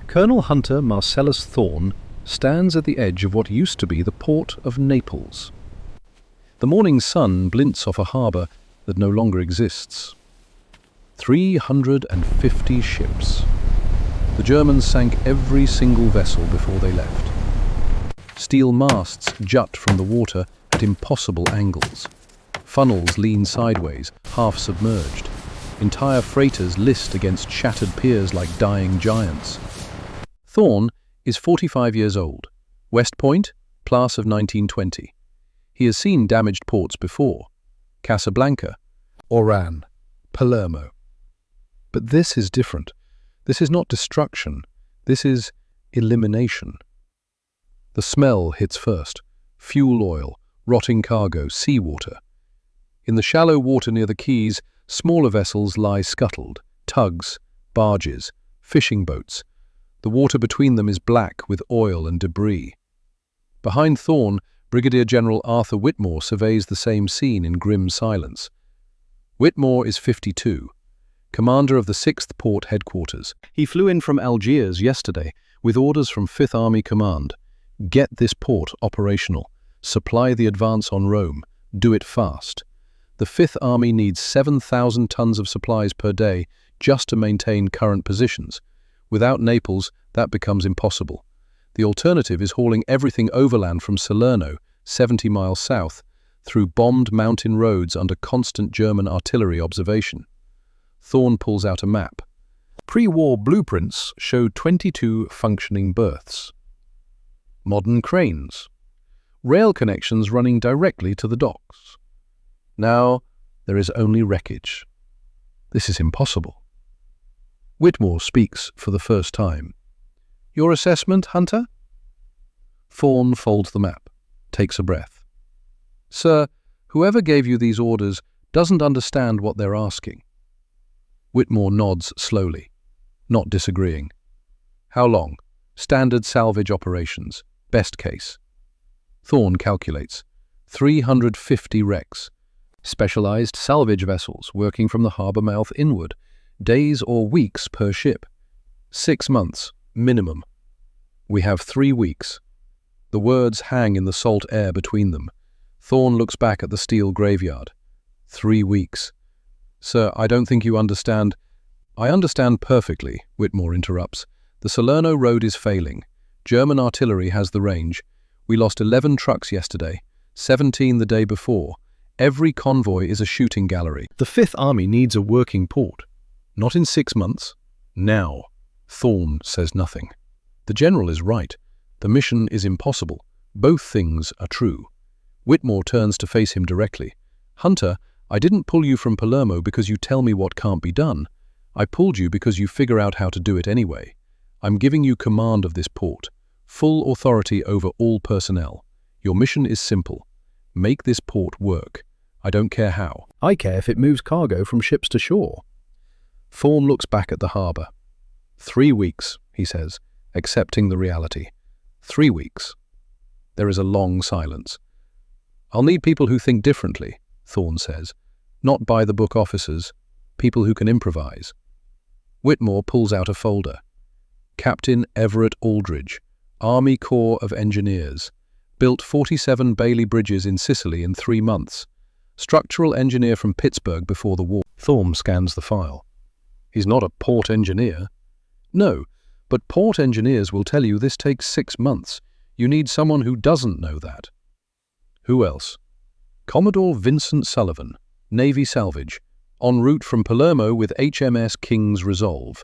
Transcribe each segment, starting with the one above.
Colonel Hunter Marcellus Thorne stands at the edge of what used to be the port of Naples. The morning sun glints off a harbour that no longer exists. 350 ships. The Germans sank every single vessel before they left. Steel masts jut from the water at impossible angles. Funnels lean sideways, half submerged. Entire freighters list against shattered piers like dying giants. Thorne is 45 years old. West Point, class of 1920. He has seen damaged ports before. Casablanca, Oran, Palermo. But this is different. This is not destruction. This is elimination. The smell hits first. Fuel oil, rotting cargo, seawater. In the shallow water near the quays, smaller vessels lie scuttled. Tugs, barges, fishing boats. The water between them is black with oil and debris. Behind Thorne, Brigadier General Arthur Whitmore surveys the same scene in grim silence. Whitmore is 52, commander of the 6th Port Headquarters. He flew in from Algiers yesterday with orders from 5th Army Command. Get this port operational. Supply the advance on Rome. Do it fast. The 5th Army needs 7,000 tons of supplies per day just to maintain current positions. Without Naples, that becomes impossible. The alternative is hauling everything overland from Salerno, 70 miles south, through bombed mountain roads under constant German artillery observation. Thorne pulls out a map. Pre-war blueprints showed 22 functioning berths. Modern cranes. Rail connections running directly to the docks. Now, there is only wreckage. This is impossible. Whitmore speaks for the first time. Your assessment, Hunter? Thorne folds the map, takes a breath. Sir, whoever gave you these orders doesn't understand what they're asking. Whitmore nods slowly, not disagreeing. How long? Standard salvage operations. Best case. Thorne calculates. 350 wrecks. Specialized salvage vessels working from the harbour mouth inward. Days or weeks per ship. 6 months, minimum. We have 3 weeks. The words hang in the salt air between them. Thorne looks back at the steel graveyard. 3 weeks. Sir, I don't think you understand. I understand perfectly, Whitmore interrupts. The Salerno road is failing. German artillery has the range. We lost 11 trucks yesterday, 17 the day before. Every convoy is a shooting gallery. The 5th Army needs a working port. Not in 6 months. Now. Thorne says nothing. The general is right. The mission is impossible. Both things are true. Whitmore turns to face him directly. Hunter, I didn't pull you from Palermo because you tell me what can't be done. I pulled you because you figure out how to do it anyway. I'm giving you command of this port. Full authority over all personnel. Your mission is simple. Make this port work. I don't care how. I care if it moves cargo from ships to shore. Thorne looks back at the harbour. 3 weeks, he says, accepting the reality. 3 weeks. There is a long silence. I'll need people who think differently, Thorne says. Not by-the-book officers, people who can improvise. Whitmore pulls out a folder. Captain Everett Aldridge, Army Corps of Engineers. Built 47 Bailey bridges in Sicily in 3 months. Structural engineer from Pittsburgh before the war. Thorne scans the file. He's not a port engineer. No, but port engineers will tell you this takes 6 months. You need someone who doesn't know that. Who else? Commodore Vincent Sullivan, Navy Salvage, en route from Palermo with HMS King's Resolve,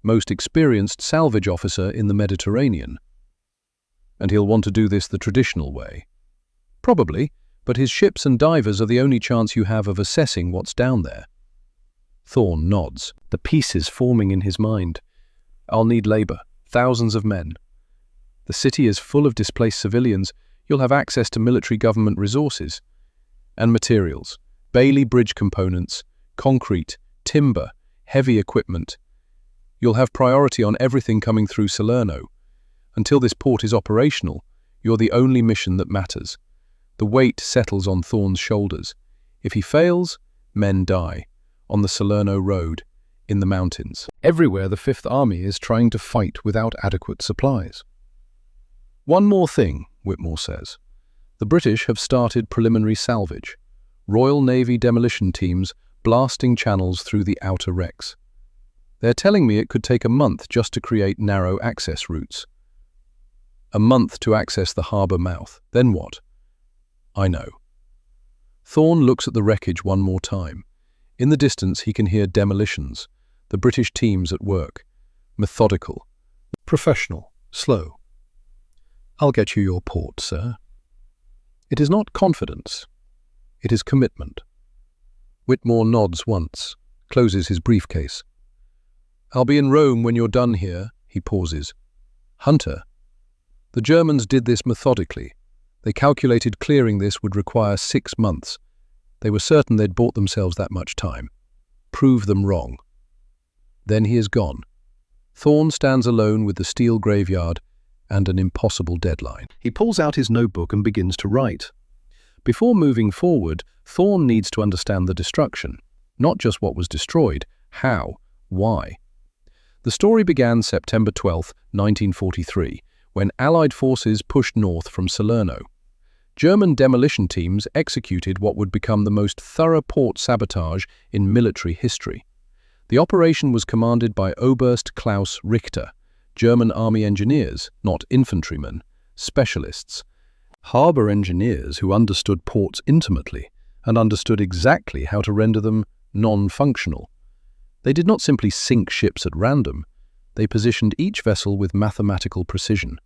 most experienced salvage officer in the Mediterranean. And he'll want to do this the traditional way. Probably, but his ships and divers are the only chance you have of assessing what's down there. Thorne nods, the pieces forming in his mind. I'll need labour, thousands of men. The city is full of displaced civilians. You'll have access to military government resources. And materials, Bailey bridge components, concrete, timber, heavy equipment. You'll have priority on everything coming through Salerno. Until this port is operational, you're the only mission that matters. The weight settles on Thorne's shoulders. If he fails, men die. On the Salerno road. in the mountains. Everywhere the Fifth Army is trying to fight without adequate supplies. One more thing, Whitmore says. The British have started preliminary salvage. Royal Navy demolition teams blasting channels through the outer wrecks. They're telling me it could take a month just to create narrow access routes. A month to access the harbour mouth. Then what? I know. Thorne looks at the wreckage one more time. In the distance he can hear demolitions, the British teams at work. Methodical, professional, slow. I'll get you your port, sir. It is not confidence. It is commitment. Whitmore nods once, closes his briefcase. I'll be in Rome when you're done here, he pauses. Hunter. The Germans did this methodically. They calculated clearing this would require 6 months. They were certain they'd bought themselves that much time. Prove them wrong. Then he is gone. Thorne stands alone with the steel graveyard and an impossible deadline. He pulls out his notebook and begins to write. Before moving forward, Thorne needs to understand the destruction, not just what was destroyed, how, why. The story began September 12, 1943, when Allied forces pushed north from Salerno. German demolition teams executed what would become the most thorough port sabotage in military history. The operation was commanded by Oberst Klaus Richter, German army engineers, not infantrymen, specialists. Harbour engineers who understood ports intimately and understood exactly how to render them non-functional. They did not simply sink ships at random. They positioned each vessel with mathematical precision.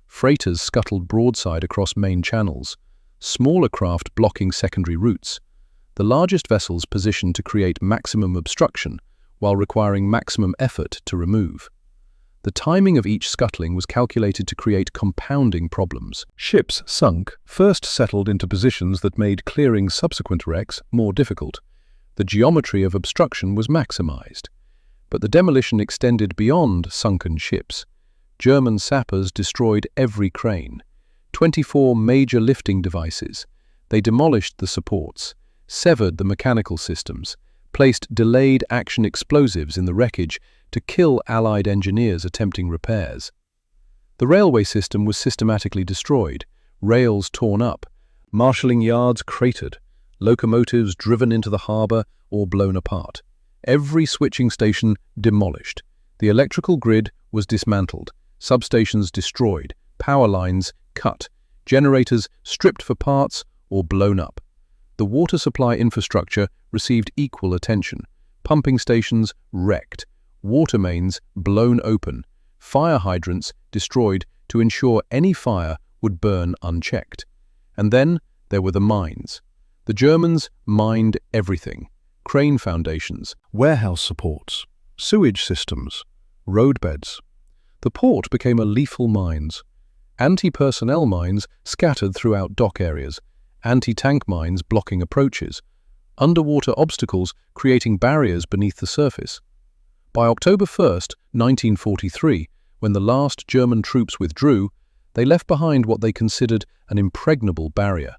Freighters scuttled broadside across main channels, smaller craft blocking secondary routes. The largest vessels positioned to create maximum obstruction while requiring maximum effort to remove. The timing of each scuttling was calculated to create compounding problems. Ships sunk first settled into positions that made clearing subsequent wrecks more difficult. The geometry of obstruction was maximized. But the demolition extended beyond sunken ships. German sappers destroyed every crane. 24 major lifting devices. They demolished the supports, severed the mechanical systems, placed delayed action explosives in the wreckage to kill Allied engineers attempting repairs. The railway system was systematically destroyed, rails torn up, marshalling yards cratered, locomotives driven into the harbour or blown apart. Every switching station demolished. The electrical grid was dismantled, substations destroyed, power lines cut, generators stripped for parts or blown up. The water supply infrastructure received equal attention. Pumping stations wrecked, water mains blown open, fire hydrants destroyed to ensure any fire would burn unchecked. And then there were the mines. The Germans mined everything. Crane foundations, warehouse supports, sewage systems, roadbeds. The port became a lethal mines. Anti-personnel mines scattered throughout dock areas, anti-tank mines blocking approaches, underwater obstacles creating barriers beneath the surface. By October 1st, 1943, when the last German troops withdrew, they left behind what they considered an impregnable barrier.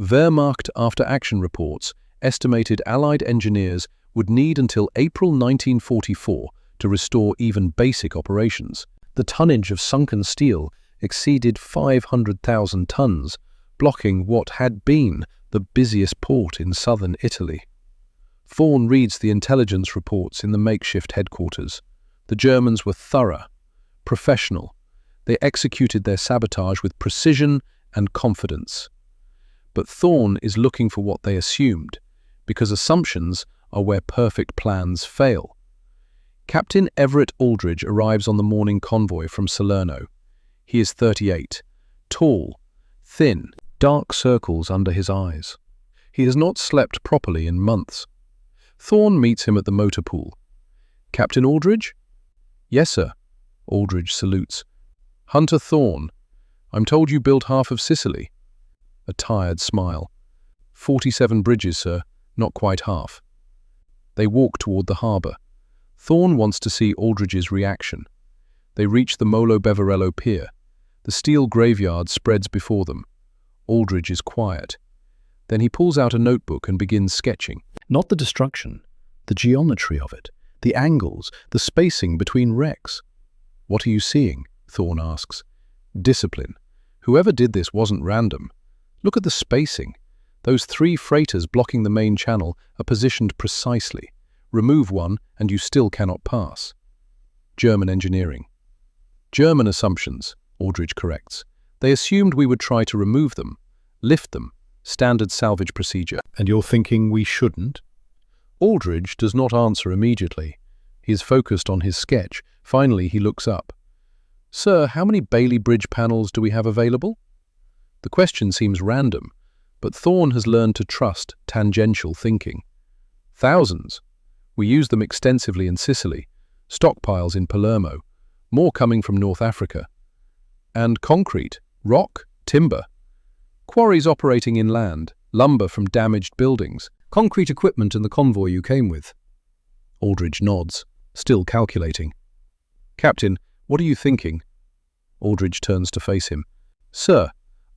Wehrmacht after-action reports estimated Allied engineers would need until April 1944 to restore even basic operations. The tonnage of sunken steel exceeded 500,000 tons, blocking what had been the busiest port in southern Italy. Thorne reads the intelligence reports in the makeshift headquarters. The Germans were thorough, professional. They executed their sabotage with precision and confidence. But Thorne is looking for what they assumed, because assumptions are where perfect plans fail. Captain Everett Aldridge arrives on the morning convoy from Salerno. He is 38, tall, thin, dark circles under his eyes. He has not slept properly in months. Thorne meets him at the motor pool. Captain Aldridge? Yes, sir. Aldridge salutes. Hunter Thorne. I'm told you built half of Sicily. A tired smile. 47 bridges, sir, not quite half. They walk toward the harbour. Thorne wants to see Aldridge's reaction. They reach the Molo Beverello pier. The steel graveyard spreads before them. Aldridge is quiet. Then he pulls out a notebook and begins sketching. Not the destruction, the geometry of it, The angles, the spacing between wrecks. What are you seeing? Thorne asks. Discipline. Whoever did this wasn't random. Look at the spacing. Those 3 freighters blocking the main channel are positioned precisely. Remove one and you still cannot pass. German engineering. German assumptions, Aldridge corrects. They assumed we would try to remove them, lift them, standard salvage procedure. And you're thinking we shouldn't? Aldridge does not answer immediately. He is focused on his sketch. Finally, he looks up. Sir, how many Bailey Bridge panels do we have available? The question seems random, but Thorne has learned to trust tangential thinking. Thousands. We use them extensively in Sicily, stockpiles in Palermo, more coming from North Africa. And concrete, rock, timber. Quarries operating inland, lumber from damaged buildings, concrete equipment in the convoy you came with. Aldridge nods, still calculating. Captain, what are you thinking? Aldridge turns to face him. Sir,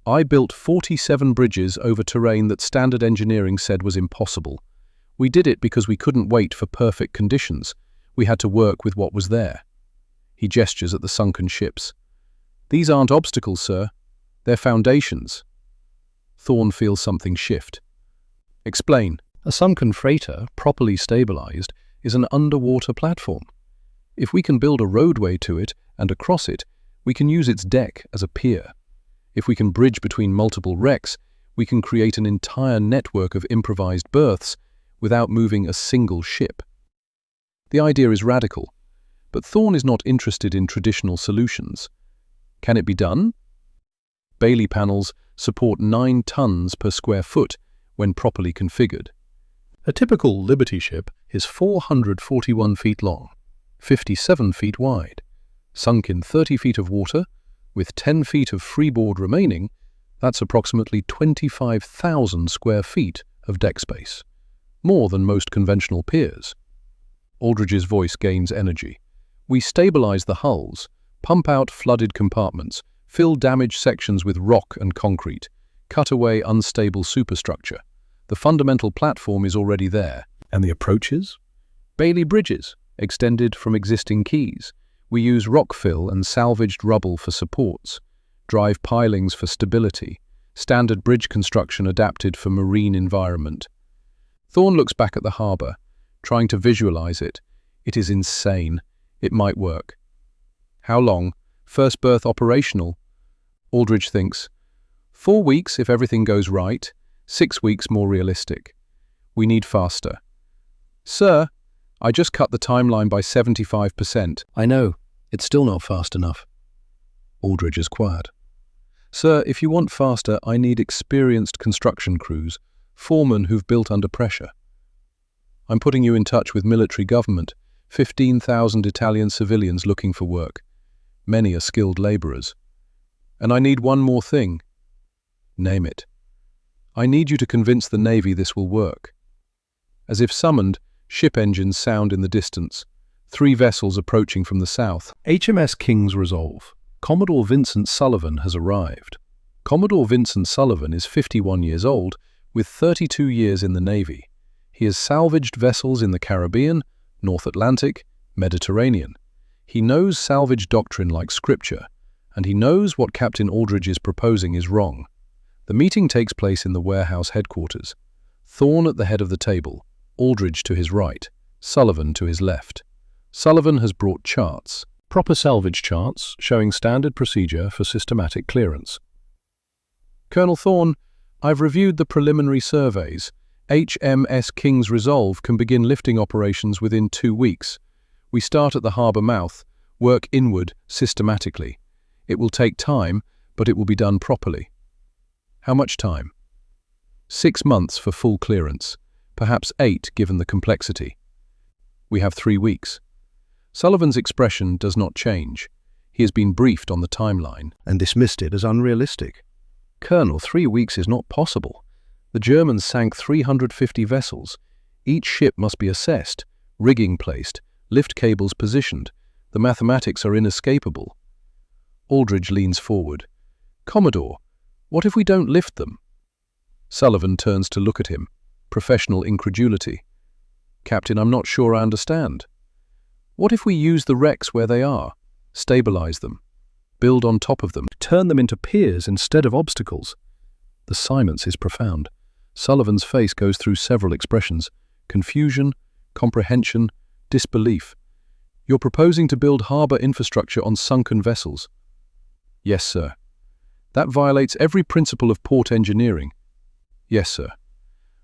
I built 47 bridges over terrain that standard engineering said was impossible. We did it because we couldn't wait for perfect conditions. We had to work with what was there. He gestures at the sunken ships. These aren't obstacles, sir. They're foundations. Thorne feels something shift. Explain. A sunken freighter, properly stabilized, is an underwater platform. If we can build a roadway to it and across it, we can use its deck as a pier. If we can bridge between multiple wrecks, we can create an entire network of improvised berths without moving a single ship. The idea is radical, but Thorne is not interested in traditional solutions. Can it be done? Bailey panels support 9 tons per square foot when properly configured. A typical Liberty ship is 441 feet long, 57 feet wide, sunk in 30 feet of water, with 10 feet of freeboard remaining. That's approximately 25,000 square feet of deck space, more than most conventional piers. Aldridge's voice gains energy. We stabilize the hulls, pump out flooded compartments, fill damaged sections with rock and concrete, cut away unstable superstructure. The fundamental platform is already there. And the approaches? Bailey bridges, extended from existing quays. We use rock fill and salvaged rubble for supports, drive pilings for stability, standard bridge construction adapted for marine environment. Thorne looks back at the harbour, trying to visualize it. It is insane. It might work. How long? First berth operational? Aldridge thinks. 4 weeks if everything goes right, 6 weeks more realistic. We need faster. Sir, I just cut the timeline by 75%. I know, it's still not fast enough. Aldridge is quiet. Sir, if you want faster, I need experienced construction crews, foremen who've built under pressure. I'm putting you in touch with military government, 15,000 Italian civilians looking for work. Many are skilled laborers. And I need one more thing. Name it. I need you to convince the Navy this will work. As if summoned, ship engines sound in the distance. 3 vessels approaching from the south. HMS King's Resolve. Commodore Vincent Sullivan has arrived. Commodore Vincent Sullivan is 51 years old, with 32 years in the Navy. He has salvaged vessels in the Caribbean, North Atlantic, Mediterranean. He knows salvage doctrine like scripture, and he knows what Captain Aldridge is proposing is wrong. The meeting takes place in the warehouse headquarters. Thorne at the head of the table, Aldridge to his right, Sullivan to his left. Sullivan has brought charts, proper salvage charts showing standard procedure for systematic clearance. Colonel Thorne, I've reviewed the preliminary surveys. HMS King's Resolve can begin lifting operations within 2 weeks. We start at the harbour mouth, work inward systematically. It will take time, but it will be done properly. How much time? 6 months for full clearance, perhaps 8 given the complexity. We have 3 weeks. Sullivan's expression does not change. He has been briefed on the timeline and dismissed it as unrealistic. Colonel, 3 weeks is not possible. The Germans sank 350 vessels. Each ship must be assessed, rigging placed, lift cables positioned. The mathematics are inescapable. Aldridge leans forward. Commodore, what if we don't lift them? Sullivan turns to look at him. Professional incredulity. Captain, I'm not sure I understand. What if we use the wrecks where they are, stabilize them, build on top of them, turn them into piers instead of obstacles? The silence is profound. Sullivan's face goes through several expressions: confusion, comprehension, disbelief. You're proposing to build harbour infrastructure on sunken vessels? Yes, sir. That violates every principle of port engineering. Yes, sir.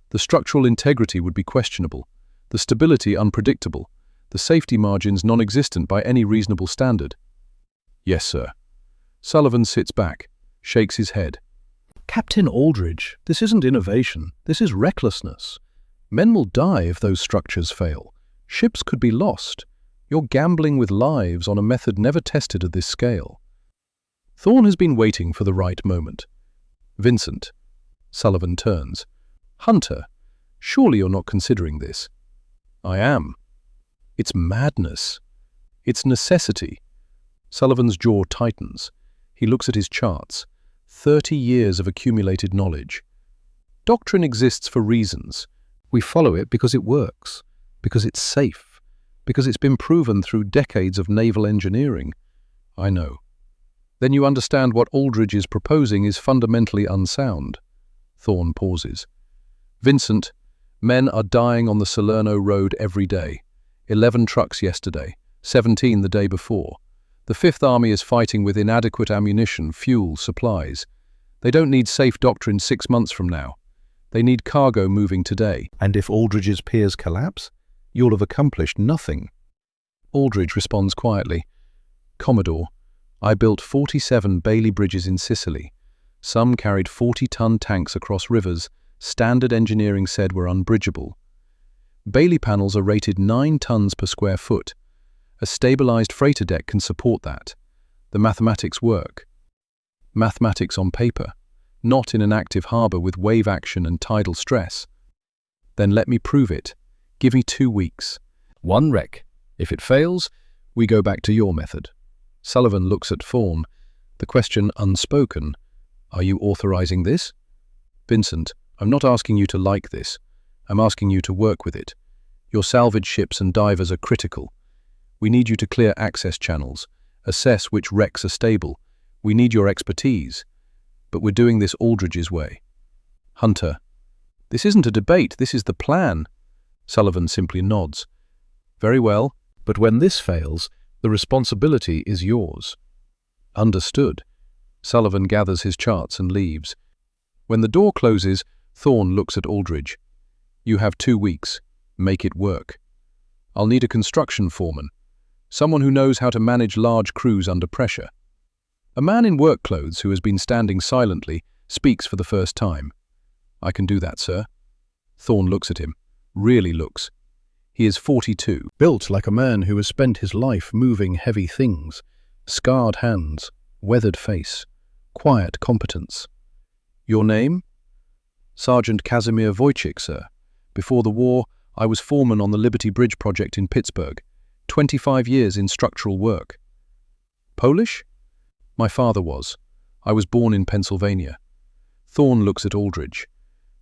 The structural integrity would be questionable, the stability unpredictable, the safety margins non-existent by any reasonable standard. Yes, sir. Sullivan sits back, shakes his head. Captain Aldridge, this isn't innovation, this is recklessness. Men will die if those structures fail. Ships could be lost. You're gambling with lives on a method never tested at this scale. Thorne has been waiting for the right moment. Vincent. Sullivan turns. Hunter, surely you're not considering this. I am. It's madness. It's necessity. Sullivan's jaw tightens. He looks at his charts. 30 years of accumulated knowledge. Doctrine exists for reasons. We follow it because it works, because it's safe, because it's been proven through decades of naval engineering. I know. Then you understand what Aldridge is proposing is fundamentally unsound. Thorne pauses. Vincent, men are dying on the Salerno Road every day. 11 trucks yesterday, 17 the day before. The Fifth Army is fighting with inadequate ammunition, fuel, supplies. They don't need safe doctrine 6 months from now. They need cargo moving today. And if Aldridge's piers collapse, you'll have accomplished nothing. Aldridge responds quietly. Commodore, I built 47 Bailey bridges in Sicily. Some carried 40-ton tanks across rivers standard engineering said were unbridgeable. Bailey panels are rated 9 tons per square foot. A stabilized freighter deck can support that. The mathematics work. Mathematics on paper, not in an active harbor with wave action and tidal stress. Then let me prove it. Give me 2 weeks. 1 wreck. If it fails, we go back to your method. Sullivan looks at Thorne, the question unspoken. Are you authorizing this? Vincent, I'm not asking you to like this. I'm asking you to work with it. Your salvage ships and divers are critical. We need you to clear access channels, assess which wrecks are stable. We need your expertise. But we're doing this Aldridge's way. Hunter, this isn't a debate, this is the plan. Sullivan simply nods. Very well, but when this fails, the responsibility is yours. Understood. Sullivan gathers his charts and leaves. When the door closes, Thorne looks at Aldridge. You have 2 weeks. Make it work. I'll need a construction foreman, someone who knows how to manage large crews under pressure. A man in work clothes who has been standing silently speaks for the first time. I can do that, sir. Thorne looks at him, really looks. He is 42, built like a man who has spent his life moving heavy things, scarred hands, weathered face, quiet competence. Your name? Sergeant Casimir Wojcik, sir. Before the war, I was foreman on the Liberty Bridge project in Pittsburgh. 25 years in structural work. Polish? My father was. I was born in Pennsylvania. Thorne looks at Aldridge.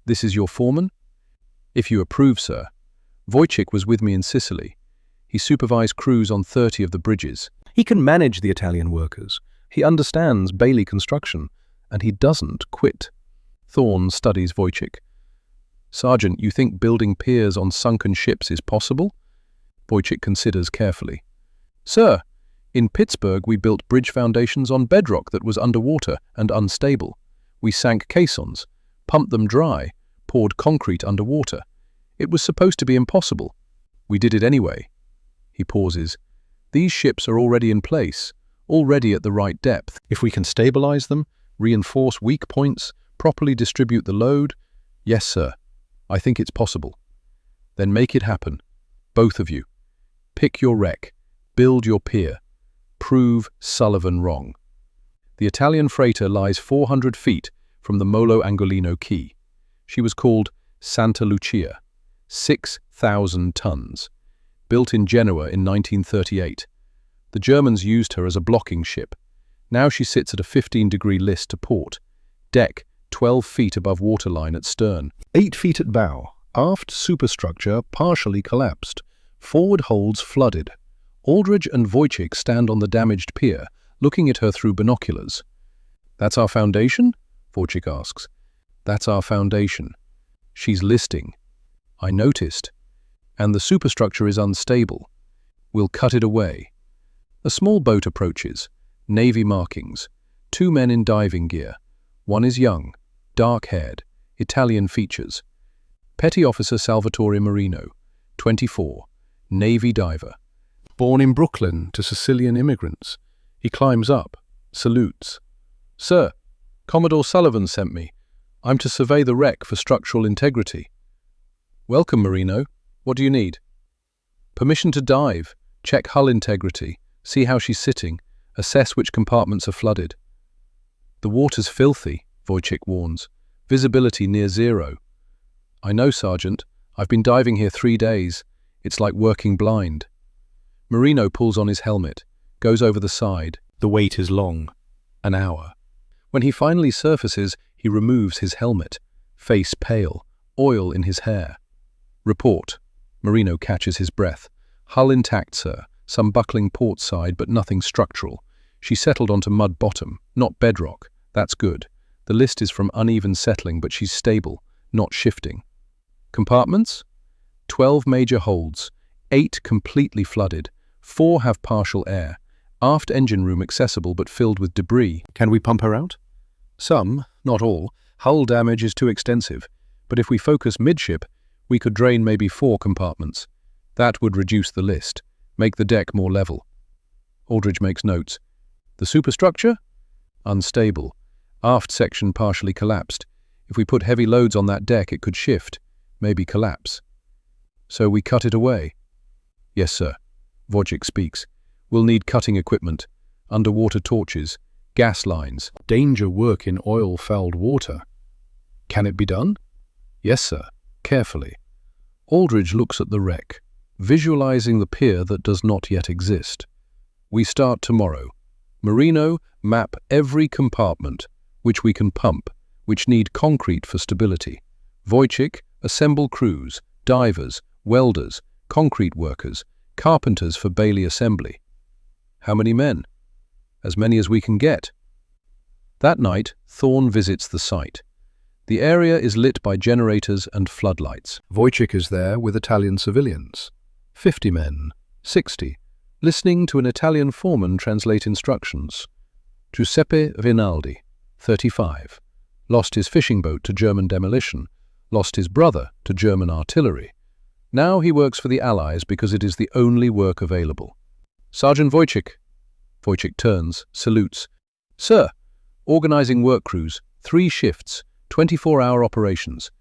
This is your foreman? If you approve, sir. Wojcik was with me in Sicily. He supervised crews on 30 of the bridges. He can manage the Italian workers. He understands Bailey construction, and he doesn't quit. Thorne studies Wojcik. Sergeant, you think building piers on sunken ships is possible? Wojcik considers carefully. Sir, in Pittsburgh we built bridge foundations on bedrock that was underwater and unstable. We sank caissons, pumped them dry, poured concrete underwater. It was supposed to be impossible. We did it anyway. He pauses. These ships are already in place, already at the right depth. If we can stabilize them, reinforce weak points, properly distribute the load, yes, sir, I think it's possible. Then make it happen. Both of you. Pick your wreck. Build your pier. Prove Sullivan wrong. The Italian freighter lies 400 feet from the Molo Angolino quay. She was called Santa Lucia. 6,000 tons. Built in Genoa in 1938. The Germans used her as a blocking ship. Now she sits at a 15-degree list to port. Deck 12 feet above waterline at stern. 8 feet at bow. Aft superstructure partially collapsed. Forward holds flooded. Aldridge and Wojciech stand on the damaged pier, looking at her through binoculars. "That's our foundation?" Wojciech asks. "That's our foundation. She's listing. I noticed. And the superstructure is unstable. We'll cut it away." A small boat approaches. Navy markings. 2 men in diving gear. One is young, dark-haired, Italian features. Petty Officer Salvatore Marino, 24, Navy diver. Born in Brooklyn to Sicilian immigrants. He climbs up, salutes. "Sir, Commodore Sullivan sent me. I'm to survey the wreck for structural integrity." "Welcome, Marino. What do you need?" "Permission to dive, check hull integrity, see how she's sitting, assess which compartments are flooded." "The water's filthy," Wojciech warns. "Visibility near zero." "I know, Sergeant. I've been diving here 3 days. It's like working blind." Marino pulls on his helmet, goes over the side. The wait is long. An hour. When he finally surfaces, he removes his helmet. Face pale, oil in his hair. "Report." Marino catches his breath. "Hull intact, sir. Some buckling port side, but nothing structural. She settled onto mud bottom, not bedrock. That's good. The list is from uneven settling, but she's stable, not shifting." "Compartments?" 12 major holds, 8 completely flooded, 4 have partial air. Aft engine room accessible but filled with debris. "Can we pump her out?" "Some, not all. Hull damage is too extensive. But if we focus midship, we could drain maybe 4 compartments. That would reduce the list, make the deck more level." Aldridge makes notes. "The superstructure?" "Unstable. Aft section partially collapsed. If we put heavy loads on that deck, it could shift, maybe collapse." "So we cut it away?" "Yes, sir." Wojciech speaks. "We'll need cutting equipment, underwater torches, gas lines. Danger work in oil-fouled water." "Can it be done?" "Yes, sir. Carefully." Aldridge looks at the wreck, visualizing the pier that does not yet exist. "We start tomorrow. Marino, map every compartment, which we can pump, which need concrete for stability. Wojciech, assemble crews, divers, welders, concrete workers, carpenters for Bailey assembly." "How many men?" "As many as we can get." That night, Thorne visits the site. The area is lit by generators and floodlights. Wojciech is there with Italian civilians. 50 men, 60, listening to an Italian foreman translate instructions. Giuseppe Rinaldi, 35, lost his fishing boat to German demolition, lost his brother to German artillery. Now he works for the Allies because it is the only work available. "Sergeant Wojciech." Wojciech turns, salutes. "Sir, organizing work crews, 3 shifts, 24-hour operations.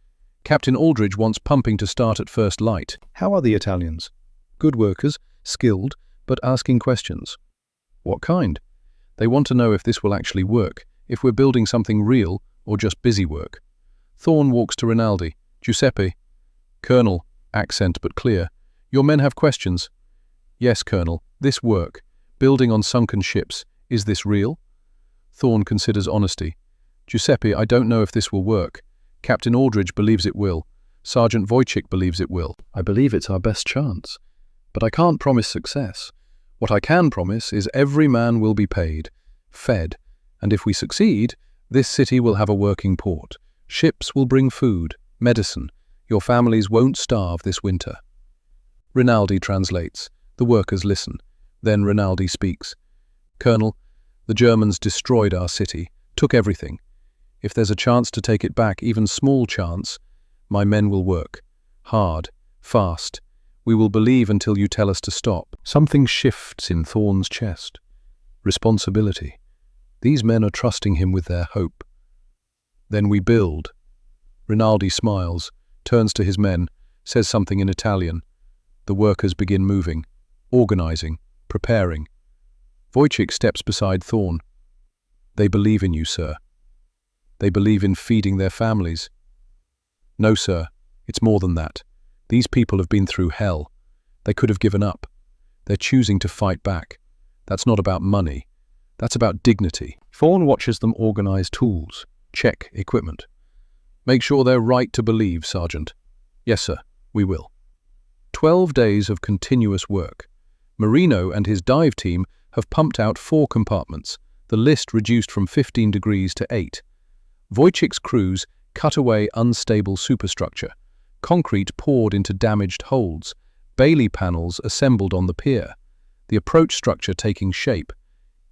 Captain Aldridge wants pumping to start at first light." "How are the Italians?" "Good workers, skilled, but asking questions." "What kind?" "They want to know if this will actually work, if we're building something real or just busy work." Thorne walks to Rinaldi. "Giuseppe." "Colonel," accent but clear, "your men have questions." "Yes, Colonel. This work, building on sunken ships, is this real?" Thorne considers honesty. "Giuseppe, I don't know if this will work. Captain Aldridge believes it will. Sergeant Wojciech believes it will. I believe it's our best chance. But I can't promise success. What I can promise is every man will be paid, fed, and if we succeed, this city will have a working port. Ships will bring food, medicine. Your families won't starve this winter." Rinaldi translates. The workers listen. Then Rinaldi speaks. "Colonel, the Germans destroyed our city, took everything. If there's a chance to take it back, even small chance, my men will work. Hard, fast. We will believe until you tell us to stop." Something shifts in Thorne's chest. Responsibility. These men are trusting him with their hope. "Then we build." Rinaldi smiles, turns to his men, says something in Italian. The workers begin moving, organizing, preparing. Wojciech steps beside Thorne. "They believe in you, sir. They believe in feeding their families." "No, sir. It's more than that. These people have been through hell. They could have given up. They're choosing to fight back. That's not about money. That's about dignity." Thorne watches them organize tools, check equipment. "Make sure they're right to believe, Sergeant." "Yes, sir. We will." 12 days of continuous work. Marino and his dive team have pumped out 4 compartments, the list reduced from 15 degrees to 8. Wojciech's crews cut away unstable superstructure, concrete poured into damaged holds, Bailey panels assembled on the pier, the approach structure taking shape.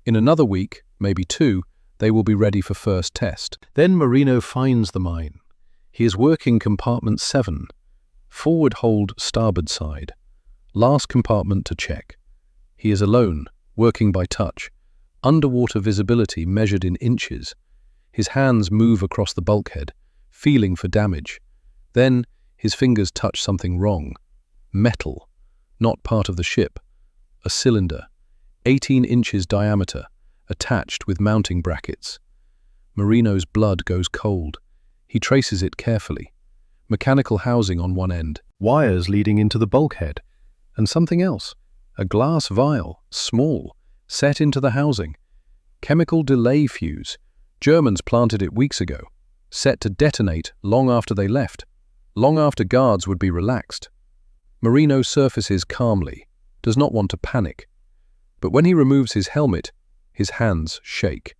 In another week, maybe 2, they will be ready for first test. Then Marino finds the mine. He is working compartment 7, forward hold starboard side. Last compartment to check. He is alone, working by touch. Underwater visibility measured in inches. His hands move across the bulkhead, feeling for damage. Then his fingers touch something wrong. Metal, not part of the ship. A cylinder, 18 inches diameter, attached with mounting brackets. Marino's blood goes cold. He traces it carefully. Mechanical housing on one end, wires leading into the bulkhead, and something else, a glass vial, small, set into the housing. Chemical delay fuse. Germans planted it weeks ago, set to detonate long after they left, long after guards would be relaxed. Marino surfaces calmly, does not want to panic. But when he removes his helmet, his hands shake.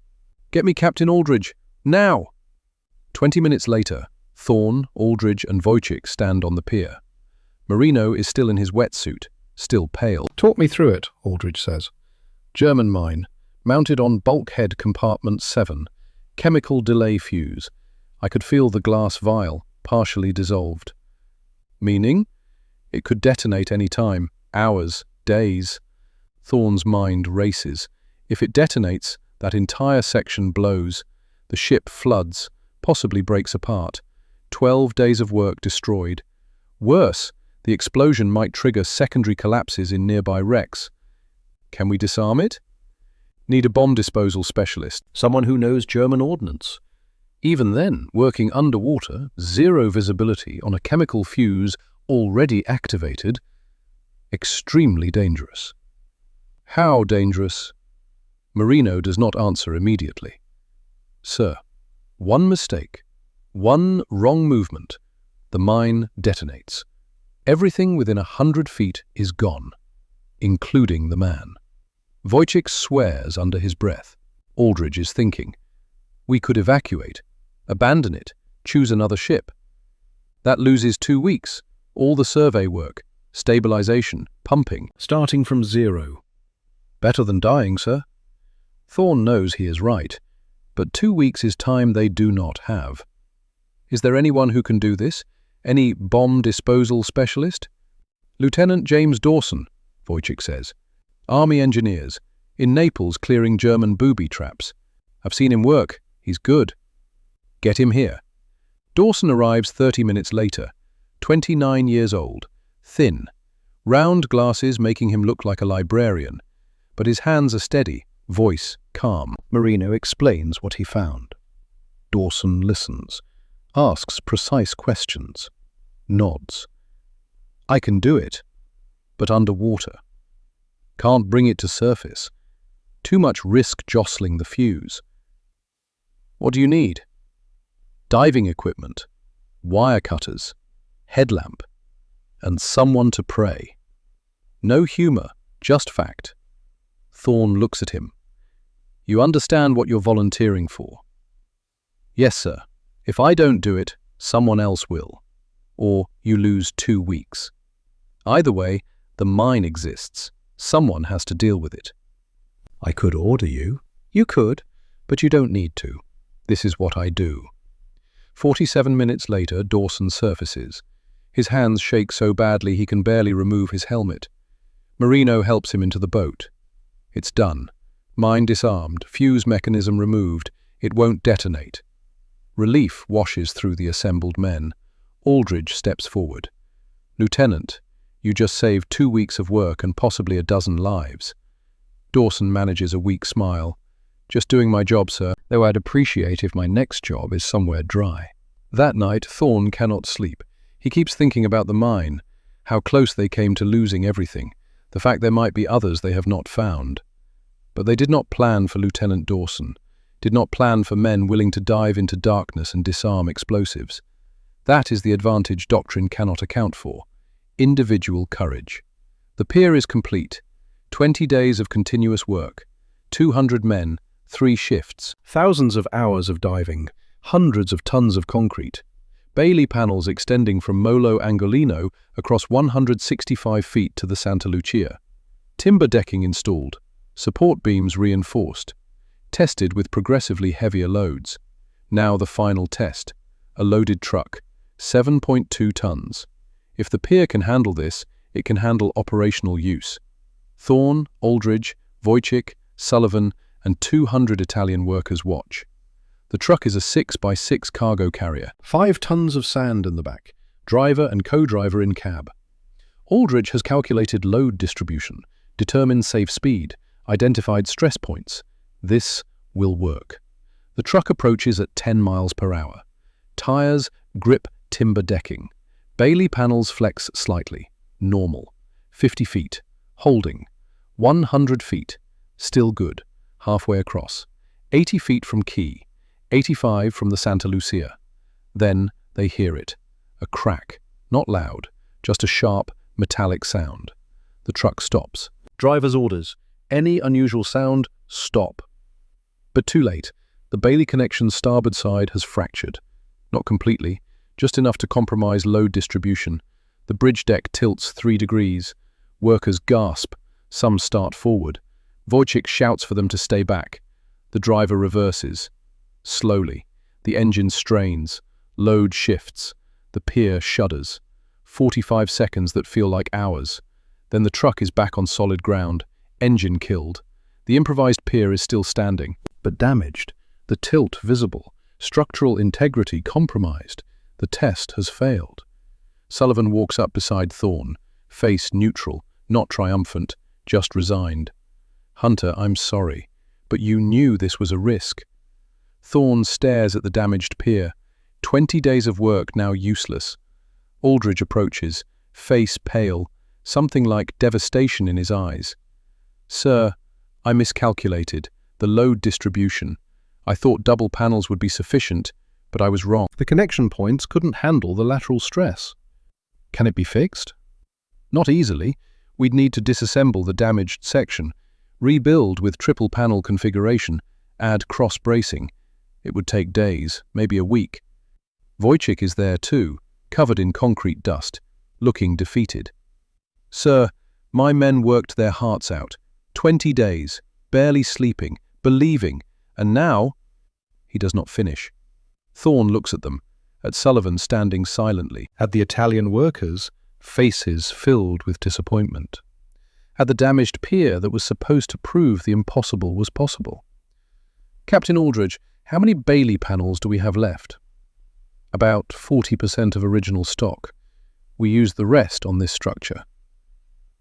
"Get me Captain Aldridge, now!" 20 minutes later, Thorne, Aldridge and Wojciech stand on the pier. Marino is still in his wetsuit, still pale. "Talk me through it," Aldridge says. "German mine, mounted on bulkhead compartment 7, chemical delay fuse. I could feel the glass vial, partially dissolved." "Meaning?" "It could detonate any time, hours, days." Thorne's mind races. If it detonates, that entire section blows. The ship floods, possibly breaks apart. 12 days of work destroyed. Worse, the explosion might trigger secondary collapses in nearby wrecks. Can we disarm it? Need a bomb disposal specialist, someone who knows German ordnance. Even then, working underwater, zero visibility on a chemical fuse already activated, extremely dangerous. How dangerous? Marino does not answer immediately. "Sir, one mistake, one wrong movement, the mine detonates. Everything within 100 feet is gone, including the man." Wojciech swears under his breath. Aldridge is thinking, "We could evacuate, abandon it, choose another ship. That loses 2 weeks, all the survey work, stabilization, pumping, starting from zero. Better than dying, sir." Thorne knows he is right, but 2 weeks is time they do not have. "Is there anyone who can do this? Any bomb disposal specialist?" "Lieutenant James Dawson," Wojciech says. "Army engineers, in Naples clearing German booby traps. I've seen him work, he's good." "Get him here." Dawson arrives 30 minutes later, 29 years old, thin, round glasses making him look like a librarian, but his hands are steady, voice calm. Marino explains what he found. Dawson listens, asks precise questions, nods. "I can do it, but underwater. Can't bring it to surface. Too much risk jostling the fuse." "What do you need?" "Diving equipment, wire cutters, headlamp, and someone to pray." No humor, just fact. Thorne looks at him. "You understand what you're volunteering for?" "Yes, sir. If I don't do it, someone else will. Or you lose 2 weeks. Either way, the mine exists. Someone has to deal with it." "I could order you." "You could, but you don't need to. This is what I do." 47 minutes later, Dawson surfaces. His hands shake so badly he can barely remove his helmet. Marino helps him into the boat. It's done. Mine disarmed, fuse mechanism removed. It won't detonate. Relief washes through the assembled men. Aldridge steps forward. "Lieutenant, you just saved 2 weeks of work and possibly a dozen lives." Dawson manages a weak smile. "Just doing my job, sir, though I'd appreciate if my next job is somewhere dry." That night, Thorne cannot sleep. He keeps thinking about the mine, how close they came to losing everything, the fact there might be others they have not found. But they did not plan for Lieutenant Dawson, did not plan for men willing to dive into darkness and disarm explosives. That is the advantage doctrine cannot account for. Individual courage. The pier is complete. 20 days of continuous work, 200 men, 3 shifts, thousands of hours of diving, hundreds of tons of concrete, Bailey panels extending from Molo Angolino across 165 feet to the Santa Lucia, timber decking installed, support beams reinforced, tested with progressively heavier loads. Now the final test, a loaded truck, 7.2 tons. If the pier can handle this, it can handle operational use. Thorne, Aldridge, Wojcik, Sullivan, and 200 Italian workers watch. The truck is a 6x6 cargo carrier, 5 tons of sand in the back, driver and co-driver in cab. Aldridge has calculated load distribution, determined safe speed, identified stress points. This will work. The truck approaches at 10 miles per hour. Tires grip timber decking. Bailey panels flex slightly. Normal. 50 feet. Holding. 100 feet. Still good. Halfway across. 80 feet from quay. 85 from the Santa Lucia. Then they hear it. A crack. Not loud. Just a sharp, metallic sound. The truck stops. Driver's orders. Any unusual sound, stop. But too late. The Bailey connection's starboard side has fractured. Not completely, just enough to compromise load distribution. The bridge deck tilts 3 degrees. Workers gasp. Some start forward. Wojcik shouts for them to stay back. The driver reverses. Slowly. The engine strains. Load shifts. The pier shudders. 45 seconds that feel like hours. Then the truck is back on solid ground. Engine killed. The improvised pier is still standing, but damaged. The tilt visible. Structural integrity compromised. The test has failed. Sullivan walks up beside Thorne, face neutral, not triumphant, just resigned. Hunter, I'm sorry, but you knew this was a risk. Thorne stares at the damaged pier. 20 days of work now useless. Aldridge approaches, face pale, something like devastation in his eyes. Sir, I miscalculated. The load distribution. I thought double panels would be sufficient, but I was wrong. The connection points couldn't handle the lateral stress. Can it be fixed? Not easily. We'd need to disassemble the damaged section, rebuild with triple panel configuration, add cross-bracing. It would take days, maybe a week. Wojcik is there too, covered in concrete dust, looking defeated. Sir, my men worked their hearts out. 20 days, barely sleeping, believing, and now... He does not finish. Thorne looks at them, at Sullivan standing silently, at the Italian workers, faces filled with disappointment, at the damaged pier that was supposed to prove the impossible was possible. Captain Aldridge, how many Bailey panels do we have left? About 40% of original stock. We use the rest on this structure.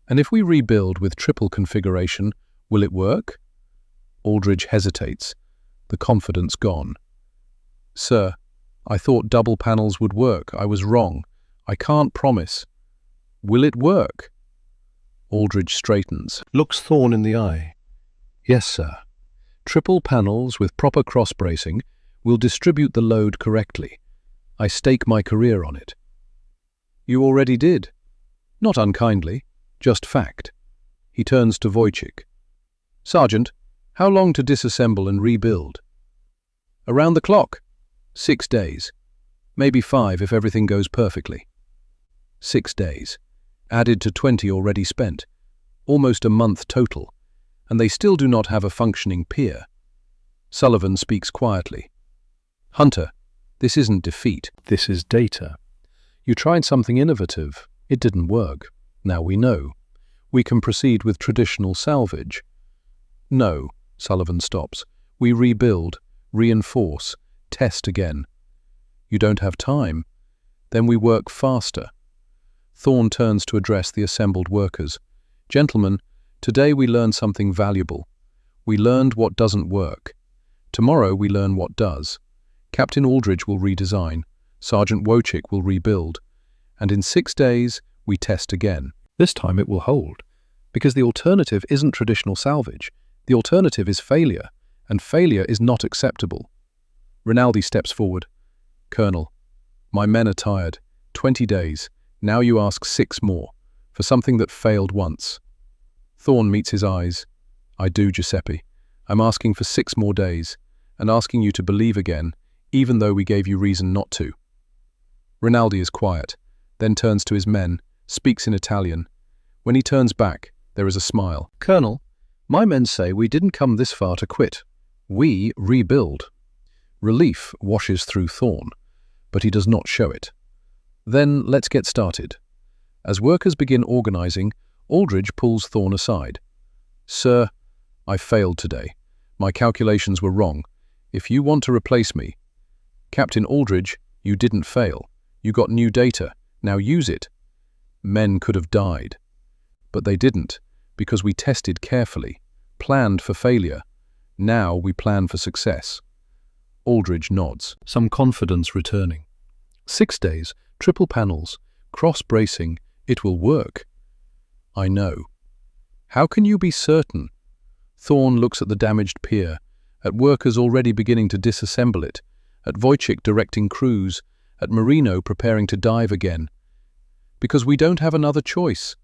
And if we rebuild with triple configuration, will it work? Aldridge hesitates, the confidence gone. Sir, I thought double panels would work. I was wrong. I can't promise. Will it work? Aldridge straightens, looks Thorne in the eye. Yes, sir. Triple panels with proper cross-bracing will distribute the load correctly. I stake my career on it. You already did. Not unkindly, just fact. He turns to Wojcik. Sergeant, how long to disassemble and rebuild? Around the clock. 6 days. Maybe 5 if everything goes perfectly. 6 days. Added to 20 already spent. Almost a month total. And they still do not have a functioning pier. Sullivan speaks quietly. Hunter, this isn't defeat. This is data. You tried something innovative. It didn't work. Now we know. We can proceed with traditional salvage. No, Sullivan stops. We rebuild, reinforce, test again. You don't have time. Then we work faster. Thorne turns to address the assembled workers. Gentlemen, today we learned something valuable. We learned what doesn't work. Tomorrow we learn what does. Captain Aldridge will redesign. Sergeant Wojcik will rebuild. And in 6 days, we test again. This time it will hold. Because the alternative isn't traditional salvage. The alternative is failure. And failure is not acceptable. Rinaldi steps forward. Colonel, my men are tired. 20 days. Now you ask 6 more. For something that failed once. Thorn meets his eyes. I do, Giuseppe. I'm asking for 6 more days, and asking you to believe again, even though we gave you reason not to. Rinaldi is quiet, then turns to his men, speaks in Italian. When he turns back, there is a smile. Colonel, my men say we didn't come this far to quit. We rebuild. Relief washes through Thorn, but he does not show it. Then let's get started. As workers begin organizing, Aldridge pulls Thorn aside. Sir, I failed today. My calculations were wrong. If you want to replace me, Captain Aldridge, you didn't fail. You got new data. Now use it. Men could have died. But they didn't, because we tested carefully, planned for failure. Now we plan for success. Aldridge nods, some confidence returning. 6 days, triple panels, cross-bracing, it will work. I know. How can you be certain? Thorn looks at the damaged pier, at workers already beginning to disassemble it, at Wojciech directing crews, at Marino preparing to dive again. Because we don't have another choice.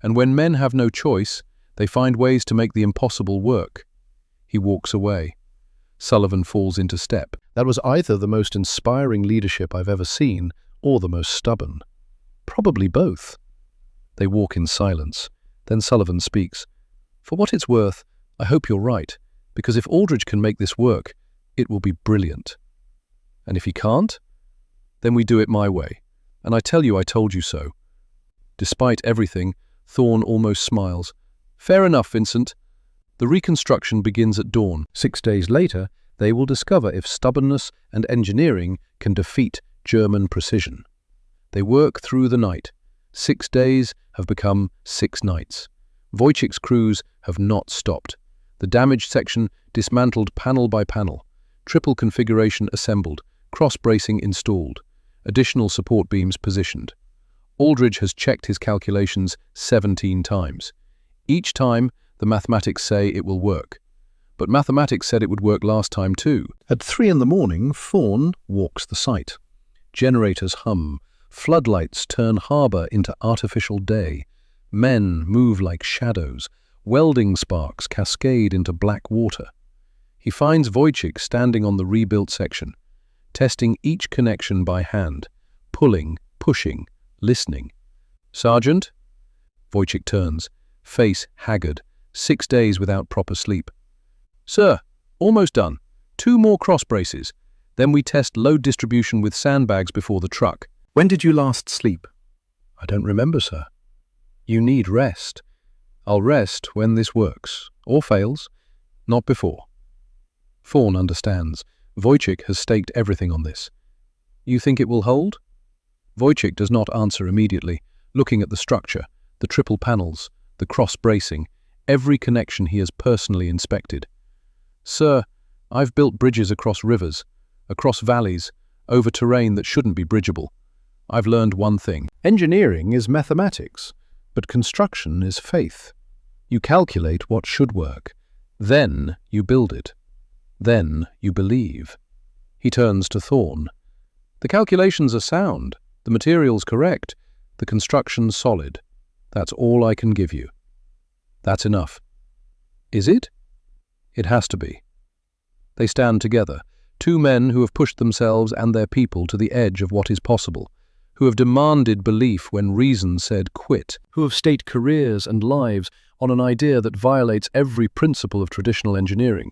And when men have no choice, they find ways to make the impossible work. He walks away. Sullivan falls into step. That was either the most inspiring leadership I've ever seen, or the most stubborn. Probably both. They walk in silence. Then Sullivan speaks. For what it's worth, I hope you're right, because if Aldridge can make this work, it will be brilliant. And if he can't, then we do it my way. And I tell you I told you so. Despite everything, Thorn almost smiles. Fair enough, Vincent. The reconstruction begins at dawn. 6 days later, they will discover if stubbornness and engineering can defeat German precision. They work through the night. 6 days have become 6 nights. Wojciech's crews have not stopped. The damaged section dismantled panel by panel. Triple configuration assembled. Cross-bracing installed. Additional support beams positioned. Aldridge has checked his calculations 17 times. Each time, the mathematics say it will work. But mathematics said it would work last time too. At 3 in the morning, Thorn walks the site. Generators hum. Floodlights turn harbour into artificial day. Men move like shadows. Welding sparks cascade into black water. He finds Wojciech standing on the rebuilt section, testing each connection by hand, pulling, pushing, listening. Sergeant? Wojciech turns, face haggard, 6 days without proper sleep. Sir, almost done. 2 more cross braces. Then we test load distribution with sandbags before the truck. When did you last sleep? I don't remember, sir. You need rest. I'll rest when this works, or fails, not before. Thorn understands. Wojciech has staked everything on this. You think it will hold? Wojciech does not answer immediately, looking at the structure, the triple panels, the cross-bracing, every connection he has personally inspected. Sir, I've built bridges across rivers, across valleys, over terrain that shouldn't be bridgeable. I've learned one thing. Engineering is mathematics, but construction is faith. You calculate what should work. Then you build it. Then you believe. He turns to Thorn. The calculations are sound, the materials correct, the construction solid. That's all I can give you. That's enough. Is it? It has to be. They stand together, 2 men who have pushed themselves and their people to the edge of what is possible, who have demanded belief when reason said quit, who have staked careers and lives on an idea that violates every principle of traditional engineering.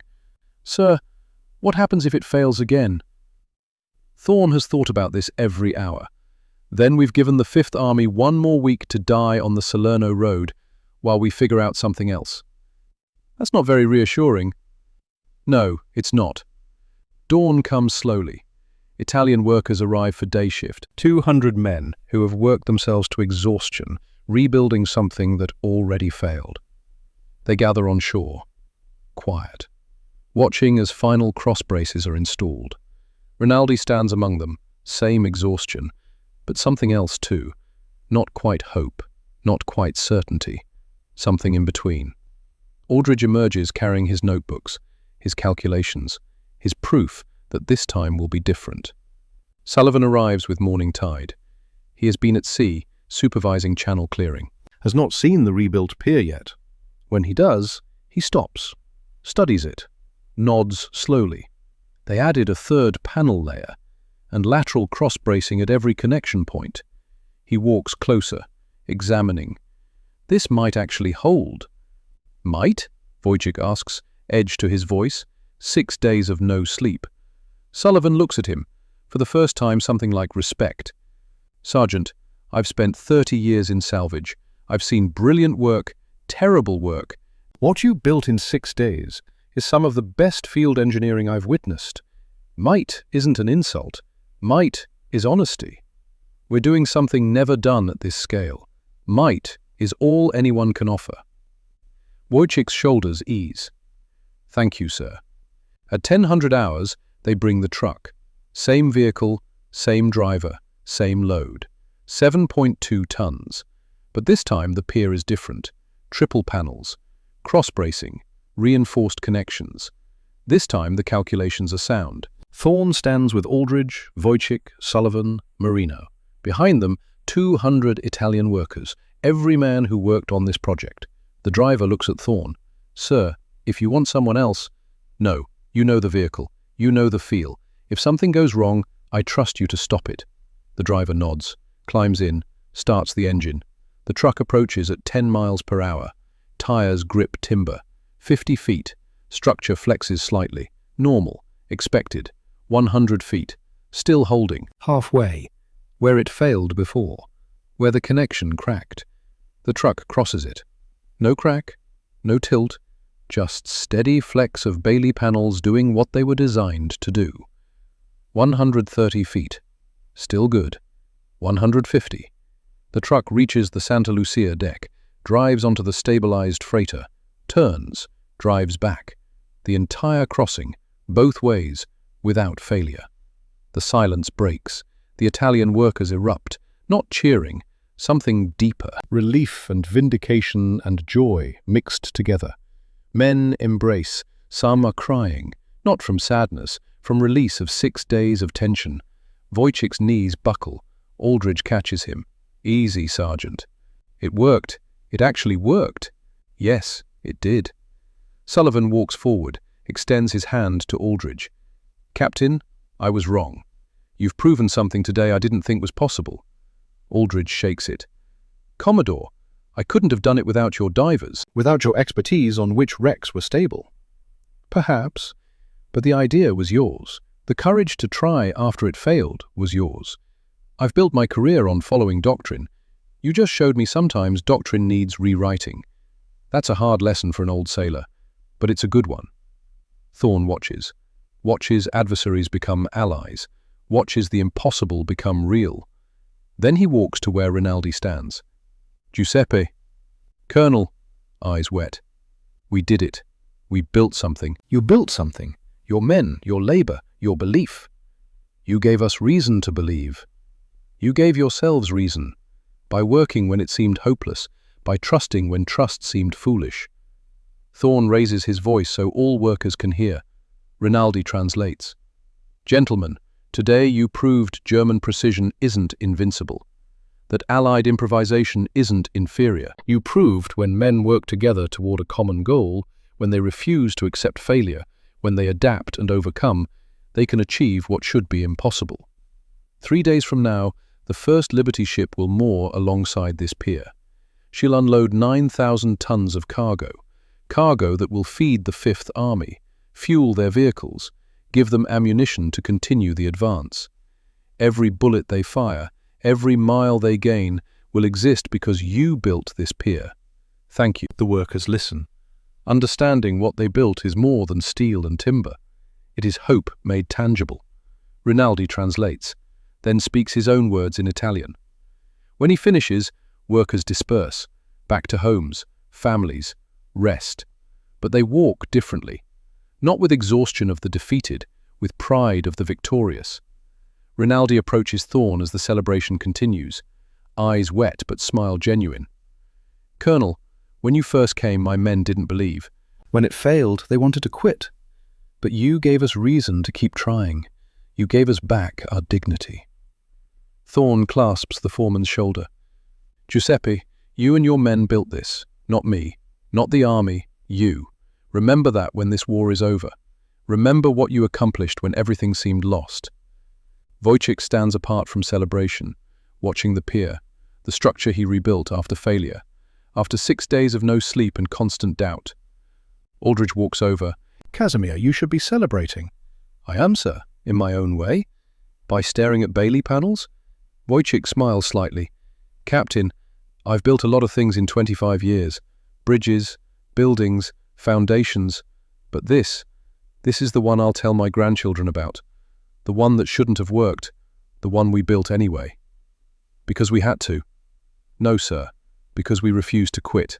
Sir, what happens if it fails again? Thorn has thought about this every hour. Then we've given the 5th Army 1 more week to die on the Salerno road while we figure out something else. That's not very reassuring. No, it's not. Dawn comes slowly. Italian workers arrive for day shift. 200 men who have worked themselves to exhaustion, rebuilding something that already failed. They gather on shore, quiet, watching as final cross braces are installed. Rinaldi stands among them, same exhaustion, but something else too. Not quite hope, not quite certainty, something in between. Aldridge emerges carrying his notebooks, his calculations, his proof that this time will be different. Sullivan arrives with morning tide. He has been at sea, supervising channel clearing. Has not seen the rebuilt pier yet. When he does, he stops, studies it, nods slowly. They added a third panel layer and lateral cross-bracing at every connection point. He walks closer, examining. This might actually hold. Might? Wojciech asks, edge to his voice. 6 days of no sleep. Sullivan looks at him, for the first time something like respect. Sergeant, I've spent 30 years in salvage. I've seen brilliant work, terrible work. What you built in 6 days is some of the best field engineering I've witnessed. Might isn't an insult. Might is honesty. We're doing something never done at this scale. Might is all anyone can offer. Wojciech's shoulders ease. Thank you, sir. At 1000 hours, they bring the truck. Same vehicle, same driver, same load. 7.2 tons. But this time the pier is different. Triple panels, cross-bracing, reinforced connections. This time the calculations are sound. Thorne stands with Aldridge, Wojciech, Sullivan, Marino. Behind them, 200 Italian workers, every man who worked on this project. The driver looks at Thorne. Sir, if you want someone else... No, you know the vehicle. You know the feel. If something goes wrong, I trust you to stop it. The driver nods, climbs in, starts the engine. The truck approaches at 10 miles per hour. Tires grip timber. 50 feet. Structure flexes slightly. Normal. Expected. 100 feet. Still holding. Halfway. Where it failed before. Where the connection cracked. The truck crosses it. No crack. No tilt. Just steady flex of Bailey panels doing what they were designed to do. 130 feet. Still good. 150. The truck reaches the Santa Lucia deck, drives onto the stabilized freighter, turns, drives back. The entire crossing, both ways, without failure. The silence breaks. The Italian workers erupt, not cheering, something deeper. Relief and vindication and joy mixed together. Men embrace. Some are crying, not from sadness, from release of 6 days of tension. Wojciech's knees buckle. Aldridge catches him. Easy, Sergeant. It worked. It actually worked. Yes, it did. Sullivan walks forward, extends his hand to Aldridge. Captain, I was wrong. You've proven something today I didn't think was possible. Aldridge shakes it. Commodore, I couldn't have done it without your divers, without your expertise on which wrecks were stable. Perhaps, but the idea was yours. The courage to try after it failed was yours. I've built my career on following doctrine. You just showed me sometimes doctrine needs rewriting. That's a hard lesson for an old sailor, but it's a good one. Thorne watches. Watches adversaries become allies. Watches the impossible become real. Then he walks to where Rinaldi stands. Giuseppe. Colonel. Eyes wet. We did it. We built something. You built something. Your men, your labor, your belief. You gave us reason to believe. You gave yourselves reason. By working when it seemed hopeless, by trusting when trust seemed foolish. Thorne raises his voice so all workers can hear. Rinaldi translates. Gentlemen, today you proved German precision isn't invincible. That Allied improvisation isn't inferior. You proved when men work together toward a common goal, when they refuse to accept failure, when they adapt and overcome, they can achieve what should be impossible. 3 days from now, the first Liberty ship will moor alongside this pier. She'll unload 9,000 tons of cargo that will feed the Fifth Army, fuel their vehicles, give them ammunition to continue the advance. Every bullet they fire, every mile they gain will exist because you built this pier. Thank you. The workers listen. Understanding what they built is more than steel and timber. It is hope made tangible. Rinaldi translates, then speaks his own words in Italian. When he finishes, workers disperse, back to homes, families, rest. But they walk differently. Not with exhaustion of the defeated, with pride of the victorious. Rinaldi approaches Thorne as the celebration continues, eyes wet but smile genuine. Colonel, when you first came, my men didn't believe. When it failed, they wanted to quit. But you gave us reason to keep trying. You gave us back our dignity. Thorne clasps the foreman's shoulder. Giuseppe, you and your men built this, not me, Not the army, you. Remember that when this war is over. Remember what you accomplished when everything seemed lost. Wojciech stands apart from celebration, watching the pier, the structure he rebuilt after failure, after 6 days of no sleep and constant doubt. Aldridge walks over. Casimir, you should be celebrating. I am, sir, in my own way. By staring at Bailey panels? Wojciech smiles slightly. Captain, I've built a lot of things in 25 years. Bridges, buildings, foundations. But this is the one I'll tell my grandchildren about. The one that shouldn't have worked. The one we built anyway. Because we had to. No, sir, because we refused to quit.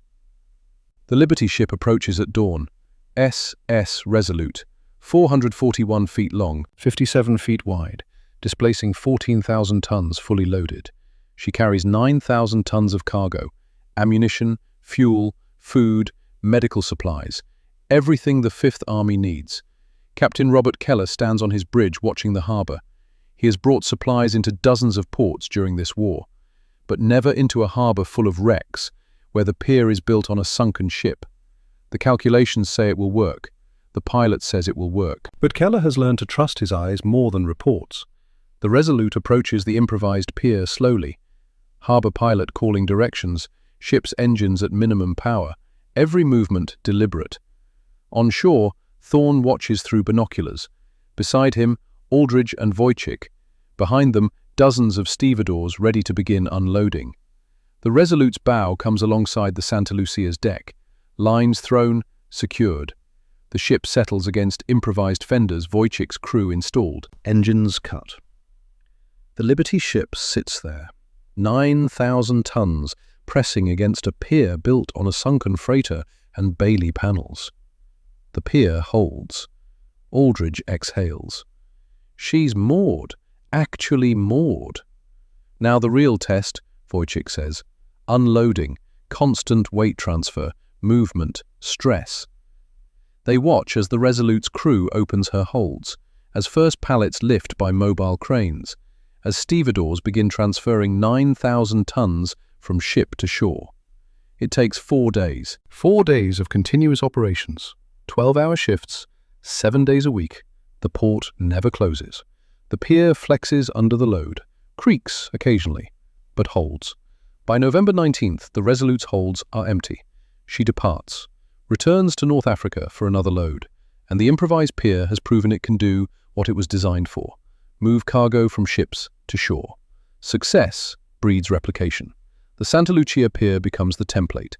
The Liberty ship approaches at dawn. SS Resolute, 441 feet long, 57 feet wide, displacing 14,000 tons fully loaded. She carries 9,000 tons of cargo, ammunition, fuel, food, medical supplies, everything the Fifth Army needs. Captain Robert Keller stands on his bridge watching the harbour. He has brought supplies into dozens of ports during this war, but never into a harbour full of wrecks, where the pier is built on a sunken ship. The calculations say it will work. The pilot says it will work. But Keller has learned to trust his eyes more than reports. The Resolute approaches the improvised pier slowly. Harbour pilot calling directions, ship's engines at minimum power, every movement deliberate. On shore, Thorne watches through binoculars. Beside him, Aldridge and Wojciech. Behind them, dozens of stevedores ready to begin unloading. The Resolute's bow comes alongside the Santa Lucia's deck. Lines thrown, secured. The ship settles against improvised fenders Wojciech's crew installed. Engines cut. The Liberty ship sits there, 9,000 tons, pressing against a pier built on a sunken freighter and Bailey panels. The pier holds. Aldridge exhales. She's moored, actually moored. Now the real test, Wojciech says. Unloading, constant weight transfer, movement, stress. They watch as the Resolute's crew opens her holds, as first pallets lift by mobile cranes, as stevedores begin transferring 9,000 tons from ship to shore. It takes 4 days. 4 days of continuous operations, 12-hour shifts, 7 days a week. The port never closes. The pier flexes under the load, creaks occasionally, but holds. By November 19th, the Resolute's holds are empty. She departs, returns to North Africa for another load, and the improvised pier has proven it can do what it was designed for, move cargo from ships to shore. Success breeds replication. The Santa Lucia pier becomes the template.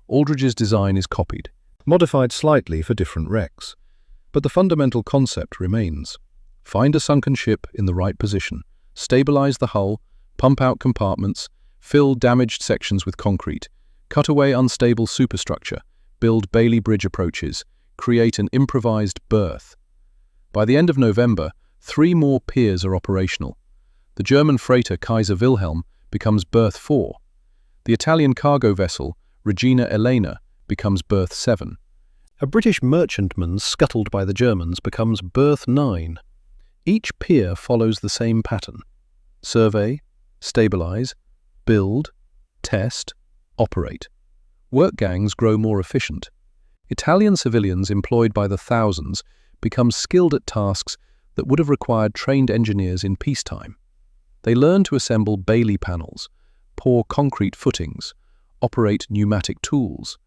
Aldridge's design is copied, modified slightly for different wrecks, but the fundamental concept remains. Find a sunken ship in the right position, stabilize the hull, pump out compartments, fill damaged sections with concrete, cut away unstable superstructure, build Bailey Bridge approaches, create an improvised berth. By the end of November, 3 more piers are operational. The German freighter Kaiser Wilhelm becomes berth 4. The Italian cargo vessel Regina Elena becomes berth 7. A British merchantman scuttled by the Germans becomes berth 9. Each pier follows the same pattern. Survey, stabilize, build, test, operate. Work gangs grow more efficient. Italian civilians employed by the thousands become skilled at tasks that would have required trained engineers in peacetime. They learn to assemble Bailey panels, pour concrete footings, operate pneumatic tools.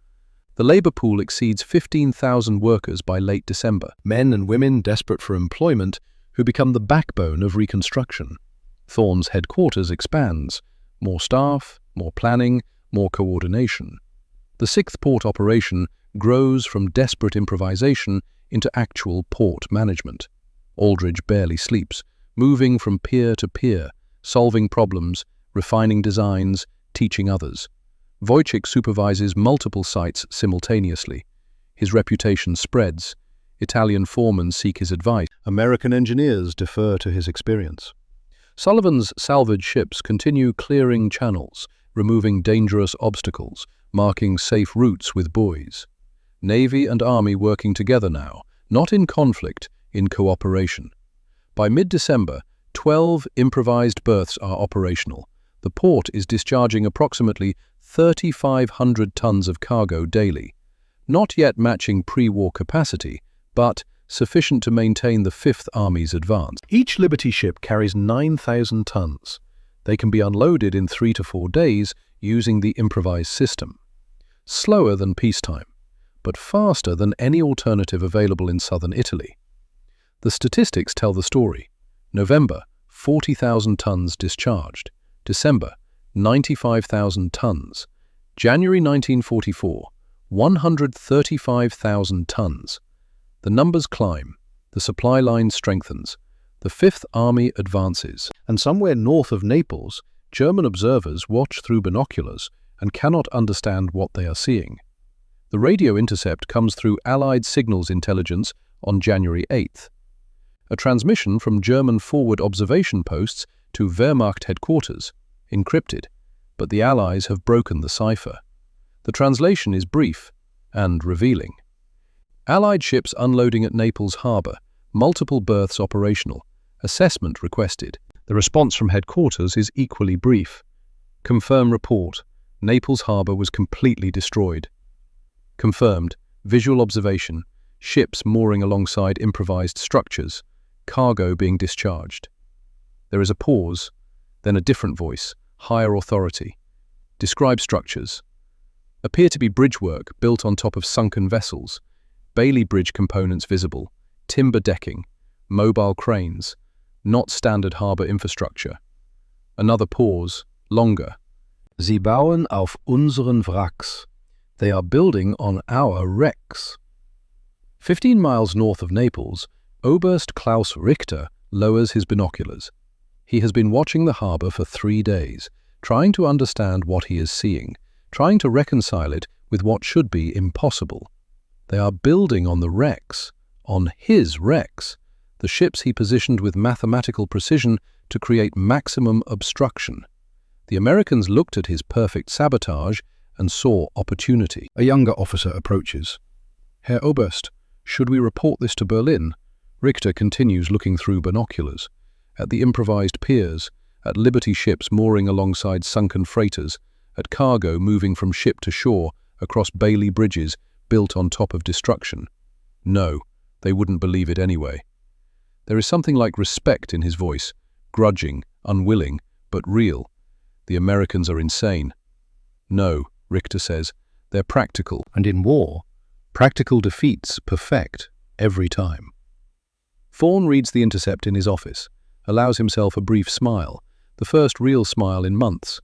The labour pool exceeds 15,000 workers by late December, men and women desperate for employment who become the backbone of reconstruction. Thorne's headquarters expands. More staff, more planning, more coordination. The 6th port operation grows from desperate improvisation into actual port management. Aldridge barely sleeps, moving from pier to pier, solving problems, refining designs, teaching others. Wojciech supervises multiple sites simultaneously. His reputation spreads. Italian foremen seek his advice. American engineers defer to his experience. Sullivan's salvage ships continue clearing channels, removing dangerous obstacles, marking safe routes with buoys. Navy and Army working together now, not in conflict, in cooperation. By mid-December, 12 improvised berths are operational. The port is discharging approximately 3,500 tons of cargo daily. not yet matching pre-war capacity, but sufficient to maintain the Fifth Army's advance. Each Liberty ship carries 9,000 tons. They can be unloaded in 3 to 4 days using the improvised system. Slower than peacetime, but faster than any alternative available in southern Italy. The statistics tell the story. November, 40,000 tons discharged. December, 95,000 tons. January 1944, 135,000 tons. The numbers climb, the supply line strengthens, the Fifth Army advances. And somewhere north of Naples, German observers watch through binoculars and cannot understand what they are seeing. The radio intercept comes through Allied signals intelligence on January 8th. A transmission from German forward observation posts to Wehrmacht headquarters, encrypted, but the Allies have broken the cipher. The translation is brief and revealing. Allied ships unloading at Naples harbour, multiple berths operational, assessment requested. The response from headquarters is equally brief. Confirm report, Naples harbour was completely destroyed. Confirmed, visual observation, ships mooring alongside improvised structures, cargo being discharged. There is a pause, then a different voice, higher authority. Describe structures. Appear to be bridgework built on top of sunken vessels, Bailey Bridge components visible, timber decking, mobile cranes, not standard harbour infrastructure. Another pause, longer. Sie bauen auf unseren Wracks. They are building on our wrecks. 15 miles north of Naples, Oberst Klaus Richter lowers his binoculars. He has been watching the harbour for 3 days, trying to understand what he is seeing, trying to reconcile it with what should be impossible. They are building on the wrecks, on his wrecks, the ships he positioned with mathematical precision to create maximum obstruction. The Americans looked at his perfect sabotage and saw opportunity. A younger officer approaches. Herr Oberst, should we report this to Berlin? Richter continues looking through binoculars. At the improvised piers, at Liberty ships mooring alongside sunken freighters, at cargo moving from ship to shore across Bailey bridges built on top of destruction. No, they wouldn't believe it anyway. There is something like respect in his voice, grudging, unwilling, but real. The Americans are insane. No, Richter says, they're practical. And in war, practical defeats perfect every time. Thorne reads the intercept in his office, allows himself a brief smile, the first real smile in months.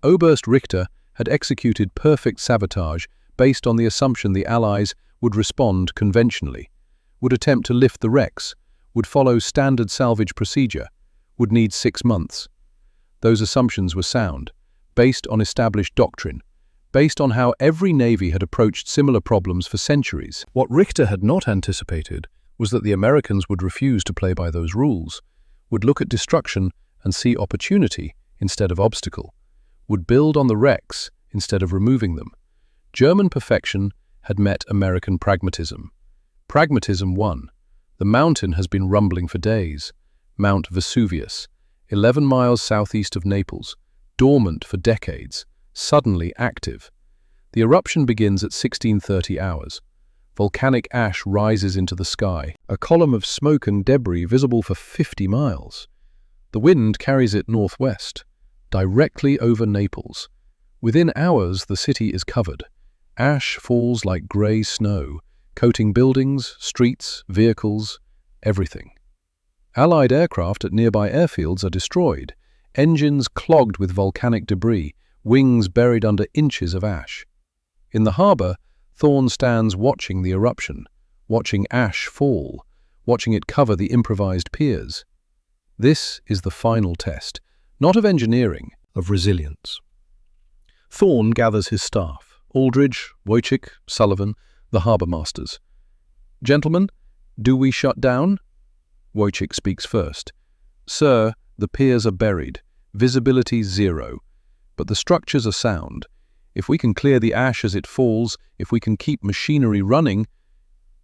Oberst Richter had executed perfect sabotage based on the assumption the Allies would respond conventionally, would attempt to lift the wrecks, would follow standard salvage procedure, would need 6 months. Those assumptions were sound, based on established doctrine, based on how every navy had approached similar problems for centuries. What Richter had not anticipated was that the Americans would refuse to play by those rules, would look at destruction and see opportunity instead of obstacle, would build on the wrecks instead of removing them. German perfection had met American pragmatism. Pragmatism won. The mountain has been rumbling for days. Mount Vesuvius, 11 miles southeast of Naples, dormant for decades, suddenly active. The eruption begins at 1630 hours. Volcanic ash rises into the sky, a column of smoke and debris visible for 50 miles. The wind carries it northwest, directly over Naples. Within hours, the city is covered. Ash falls like grey snow, coating buildings, streets, vehicles, everything. Allied aircraft at nearby airfields are destroyed, engines clogged with volcanic debris, wings buried under inches of ash. In the harbour, Thorne stands watching the eruption, watching ash fall, watching it cover the improvised piers. This is the final test, not of engineering, of resilience. Thorne gathers his staff, Aldridge, Wojcik, Sullivan, the harbour masters. Gentlemen, do we shut down? Wojcik speaks first. Sir, the piers are buried, visibility 0, but the structures are sound. If we can clear the ash as it falls, if we can keep machinery running,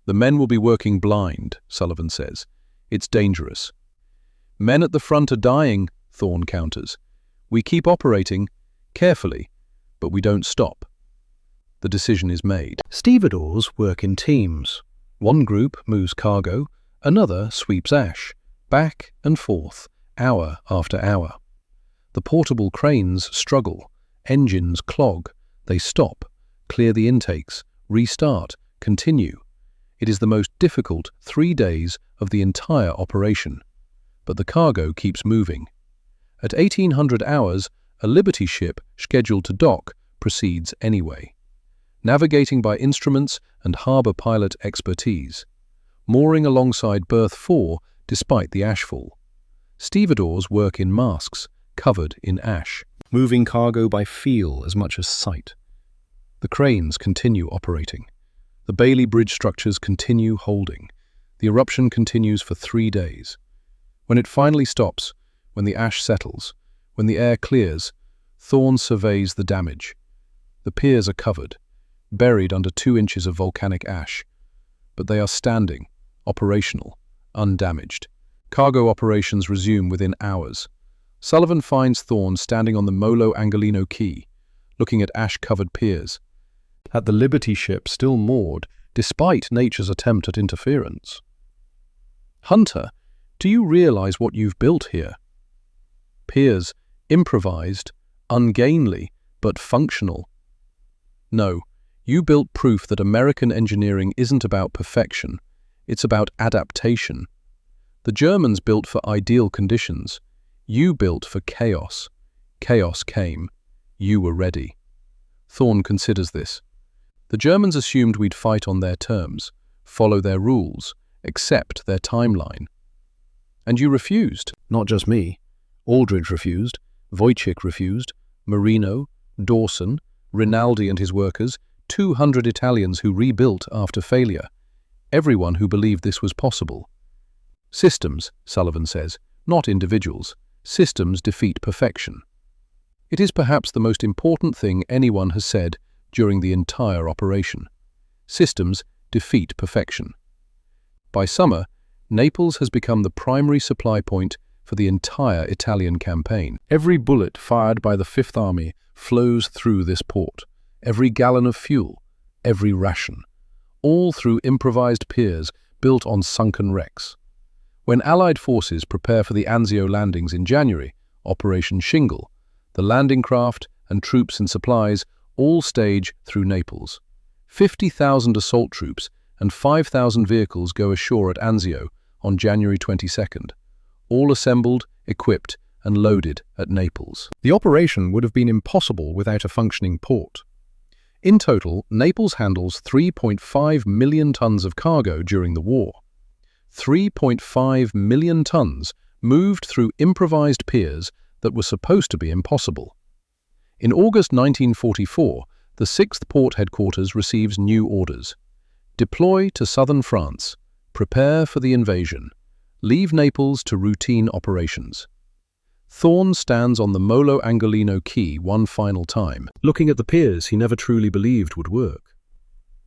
the men will be working blind, Sullivan says. It's dangerous. Men at the front are dying, Thorne counters. We keep operating, carefully, but we don't stop. the decision is made. Stevedores work in teams. One group moves cargo, another sweeps ash, back and forth, hour after hour. The portable cranes struggle, engines clog, they stop, clear the intakes, restart, continue. It is the most difficult 3 days of the entire operation. But the cargo keeps moving. At 1800 hours, a Liberty ship scheduled to dock proceeds anyway, navigating by instruments and harbour pilot expertise, mooring alongside berth 4 despite the ashfall. Stevedores work in masks, covered in ash, moving cargo by feel as much as sight. The cranes continue operating. The Bailey Bridge structures continue holding. The eruption continues for 3 days. When it finally stops, when the ash settles, when the air clears, Thorne surveys the damage. The piers are covered, buried under 2 inches of volcanic ash, but they are standing, operational, undamaged. Cargo operations resume within hours. Sullivan finds Thorne standing on the Molo Angolino Quay, looking at ash-covered piers, at the Liberty ship still moored, despite nature's attempt at interference. "Hunter, do you realize what you've built here?" Piers, improvised, ungainly, but functional. "No, you built proof that American engineering isn't about perfection, it's about adaptation. The Germans built for ideal conditions. You built for chaos. Chaos came. You were ready." Thorne considers this. "The Germans assumed we'd fight on their terms, follow their rules, accept their timeline. And you refused." "Not just me. Aldridge refused, Wojciech refused, Marino, Dawson, Rinaldi and his workers, 200 Italians who rebuilt after failure. Everyone who believed this was possible." "Systems," Sullivan says, "not individuals. Systems defeat perfection." It is perhaps the most important thing anyone has said during the entire operation. Systems defeat perfection. By summer, Naples has become the primary supply point for the entire Italian campaign. Every bullet fired by the Fifth Army flows through this port, every gallon of fuel, every ration, all through improvised piers built on sunken wrecks. When Allied forces prepare for the Anzio landings in January, Operation Shingle, the landing craft and troops and supplies all stage through Naples. 50,000 assault troops and 5,000 vehicles go ashore at Anzio on January 22nd, all assembled, equipped and loaded at Naples. The operation would have been impossible without a functioning port. In total, Naples handles 3.5 million tons of cargo during the war. 3.5 million tons moved through improvised piers that were supposed to be impossible. In August 1944, the 6th Port Headquarters receives new orders. Deploy to southern France. Prepare for the invasion. Leave Naples to routine operations. Thorne stands on the Molo Angolino Quay one final time, looking at the piers he never truly believed would work.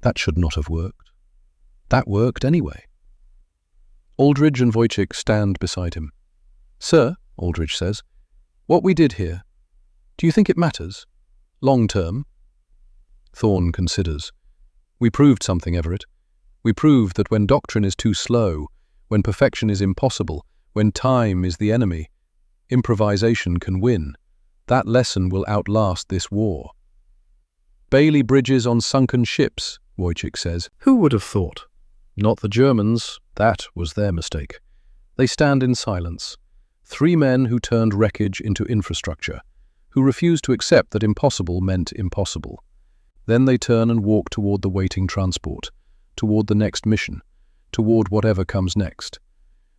That should not have worked. That worked anyway. Aldridge and Wojciech stand beside him. "Sir," Aldridge says, "what we did here, do you think it matters? Long term?" Thorne considers. "We proved something, Everett. We proved that when doctrine is too slow, when perfection is impossible, when time is the enemy, improvisation can win. That lesson will outlast this war." "Bailey bridges on sunken ships," Wojciech says. "Who would have thought?" Not the Germans. That was their mistake. They stand in silence. 3 men who turned wreckage into infrastructure, who refused to accept that impossible meant impossible. Then they turn and walk toward the waiting transport, toward the next mission, toward whatever comes next.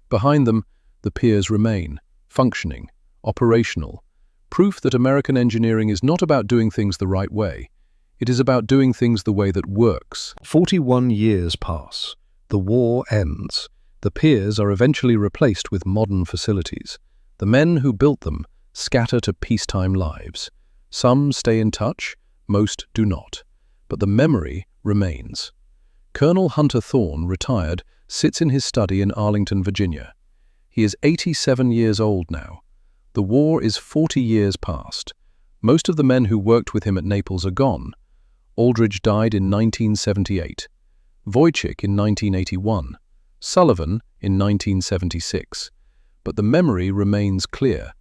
Behind them, the piers remain, functioning, operational, proof that American engineering is not about doing things the right way. It is about doing things the way that works. 41 years pass. The war ends. The piers are eventually replaced with modern facilities. The men who built them scatter to peacetime lives. Some stay in touch, most do not. But the memory remains. Colonel Hunter Thorne, retired, sits in his study in Arlington, Virginia. He is 87 years old now. The war is 40 years past. Most of the men who worked with him at Naples are gone. Aldridge died in 1978, Wojcik in 1981, Sullivan in 1976. But the memory remains clear.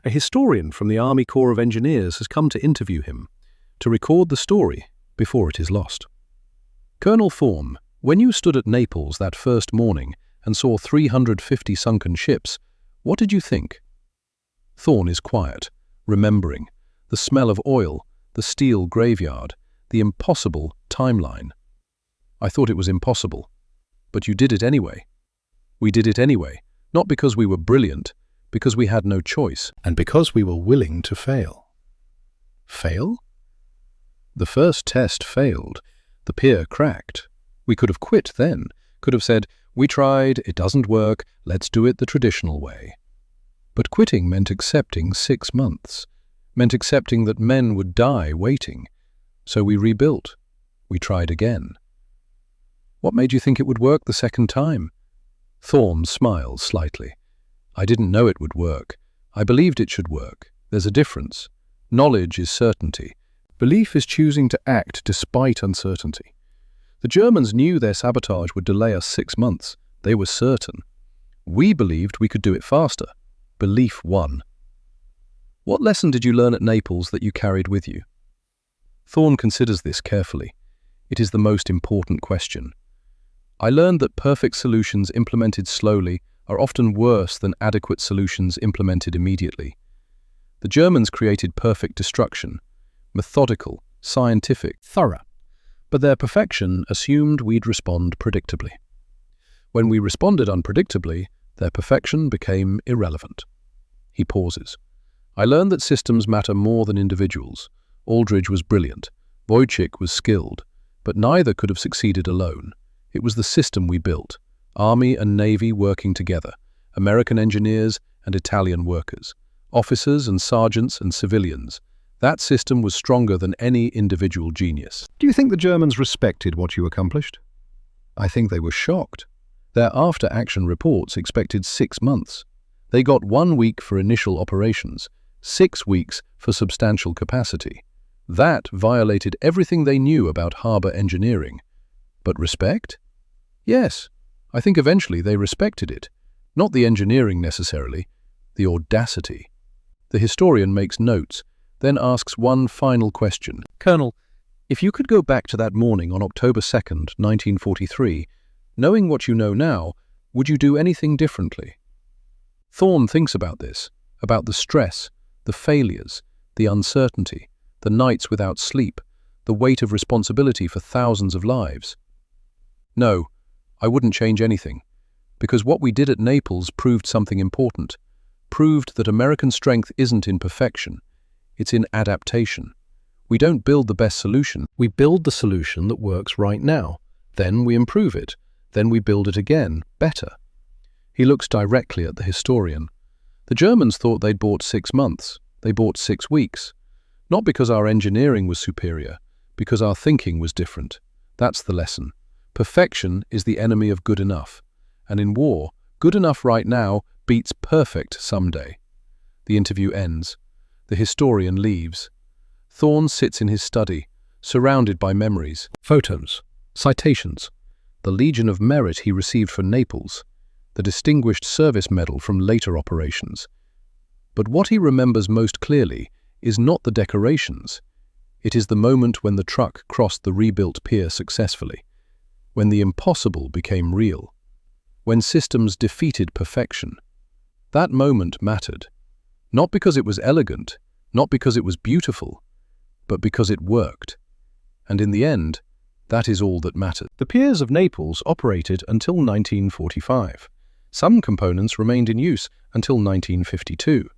A historian from the Army Corps of Engineers has come to interview him, to record the story before it is lost. Colonel Thorne, when you stood at Naples that first morning and saw 350 sunken ships, what did you think? Thorne is quiet, remembering the smell of oil, the steel graveyard, the impossible timeline. I thought it was impossible, but you did it anyway. We did it anyway, not because we were brilliant, because we had no choice, and because we were willing to fail. Fail? The first test failed. The pier cracked. We could have quit then, could have said, we tried, it doesn't work, let's do it the traditional way. But quitting meant accepting 6 months, meant accepting that men would die waiting. So we rebuilt. We tried again. What made you think it would work the second time? Thorne smiles slightly. I didn't know it would work. I believed it should work. There's a difference. Knowledge is certainty. Belief is choosing to act despite uncertainty. The Germans knew their sabotage would delay us 6 months. They were certain. We believed we could do it faster. Belief won. What lesson did you learn at Naples that you carried with you? Thorne considers this carefully. It is the most important question. I learned that perfect solutions implemented slowly are often worse than adequate solutions implemented immediately. The Germans created perfect destruction, methodical, scientific, thorough, but their perfection assumed we'd respond predictably. When we responded unpredictably, their perfection became irrelevant. He pauses. I learned that systems matter more than individuals. Aldridge was brilliant, Wojcik was skilled, but neither could have succeeded alone. It was the system we built, Army and Navy working together, American engineers and Italian workers, officers and sergeants and civilians. That system was stronger than any individual genius. Do you think the Germans respected what you accomplished? I think they were shocked. Their after-action reports expected 6 months. They got 1 week for initial operations, 6 weeks for substantial capacity. That violated everything they knew about harbor engineering. But respect? Yes, I think eventually they respected it. Not the engineering necessarily, the audacity. The historian makes notes, then asks one final question. Colonel, if you could go back to that morning on October 2nd, 1943, knowing what you know now, would you do anything differently? Thorne thinks about this, about the stress, the failures, the uncertainty, the nights without sleep, the weight of responsibility for thousands of lives. No, I wouldn't change anything, because what we did at Naples proved something important, proved that American strength isn't in perfection, it's in adaptation. We don't build the best solution, we build the solution that works right now. Then we improve it, then we build it again, better. He looks directly at the historian. The Germans thought they'd bought 6 months, they bought 6 weeks. Not because our engineering was superior, because our thinking was different. That's the lesson. Perfection is the enemy of good enough. And in war, good enough right now beats perfect someday. The interview ends. The historian leaves. Thorne sits in his study, surrounded by memories, photos, citations, the Legion of Merit he received for Naples, the Distinguished Service Medal from later operations. But what he remembers most clearly is not the decorations. It is the moment when the truck crossed the rebuilt pier successfully, when the impossible became real, when systems defeated perfection. That moment mattered, not because it was elegant, not because it was beautiful, but because it worked. And in the end, that is all that mattered. The piers of Naples operated until 1945. Some components remained in use until 1952.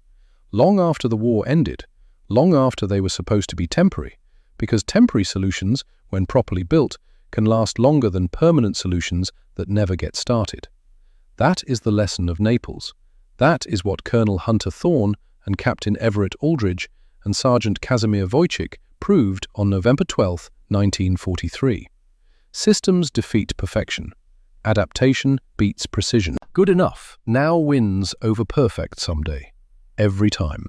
Long after the war ended, long after they were supposed to be temporary, because temporary solutions, when properly built, can last longer than permanent solutions that never get started. That is the lesson of Naples. That is what Colonel Hunter Thorne and Captain Everett Aldridge and Sergeant Casimir Wojcik proved on November 12, 1943. Systems defeat perfection. Adaptation beats precision. Good enough now wins over perfect someday. Every time.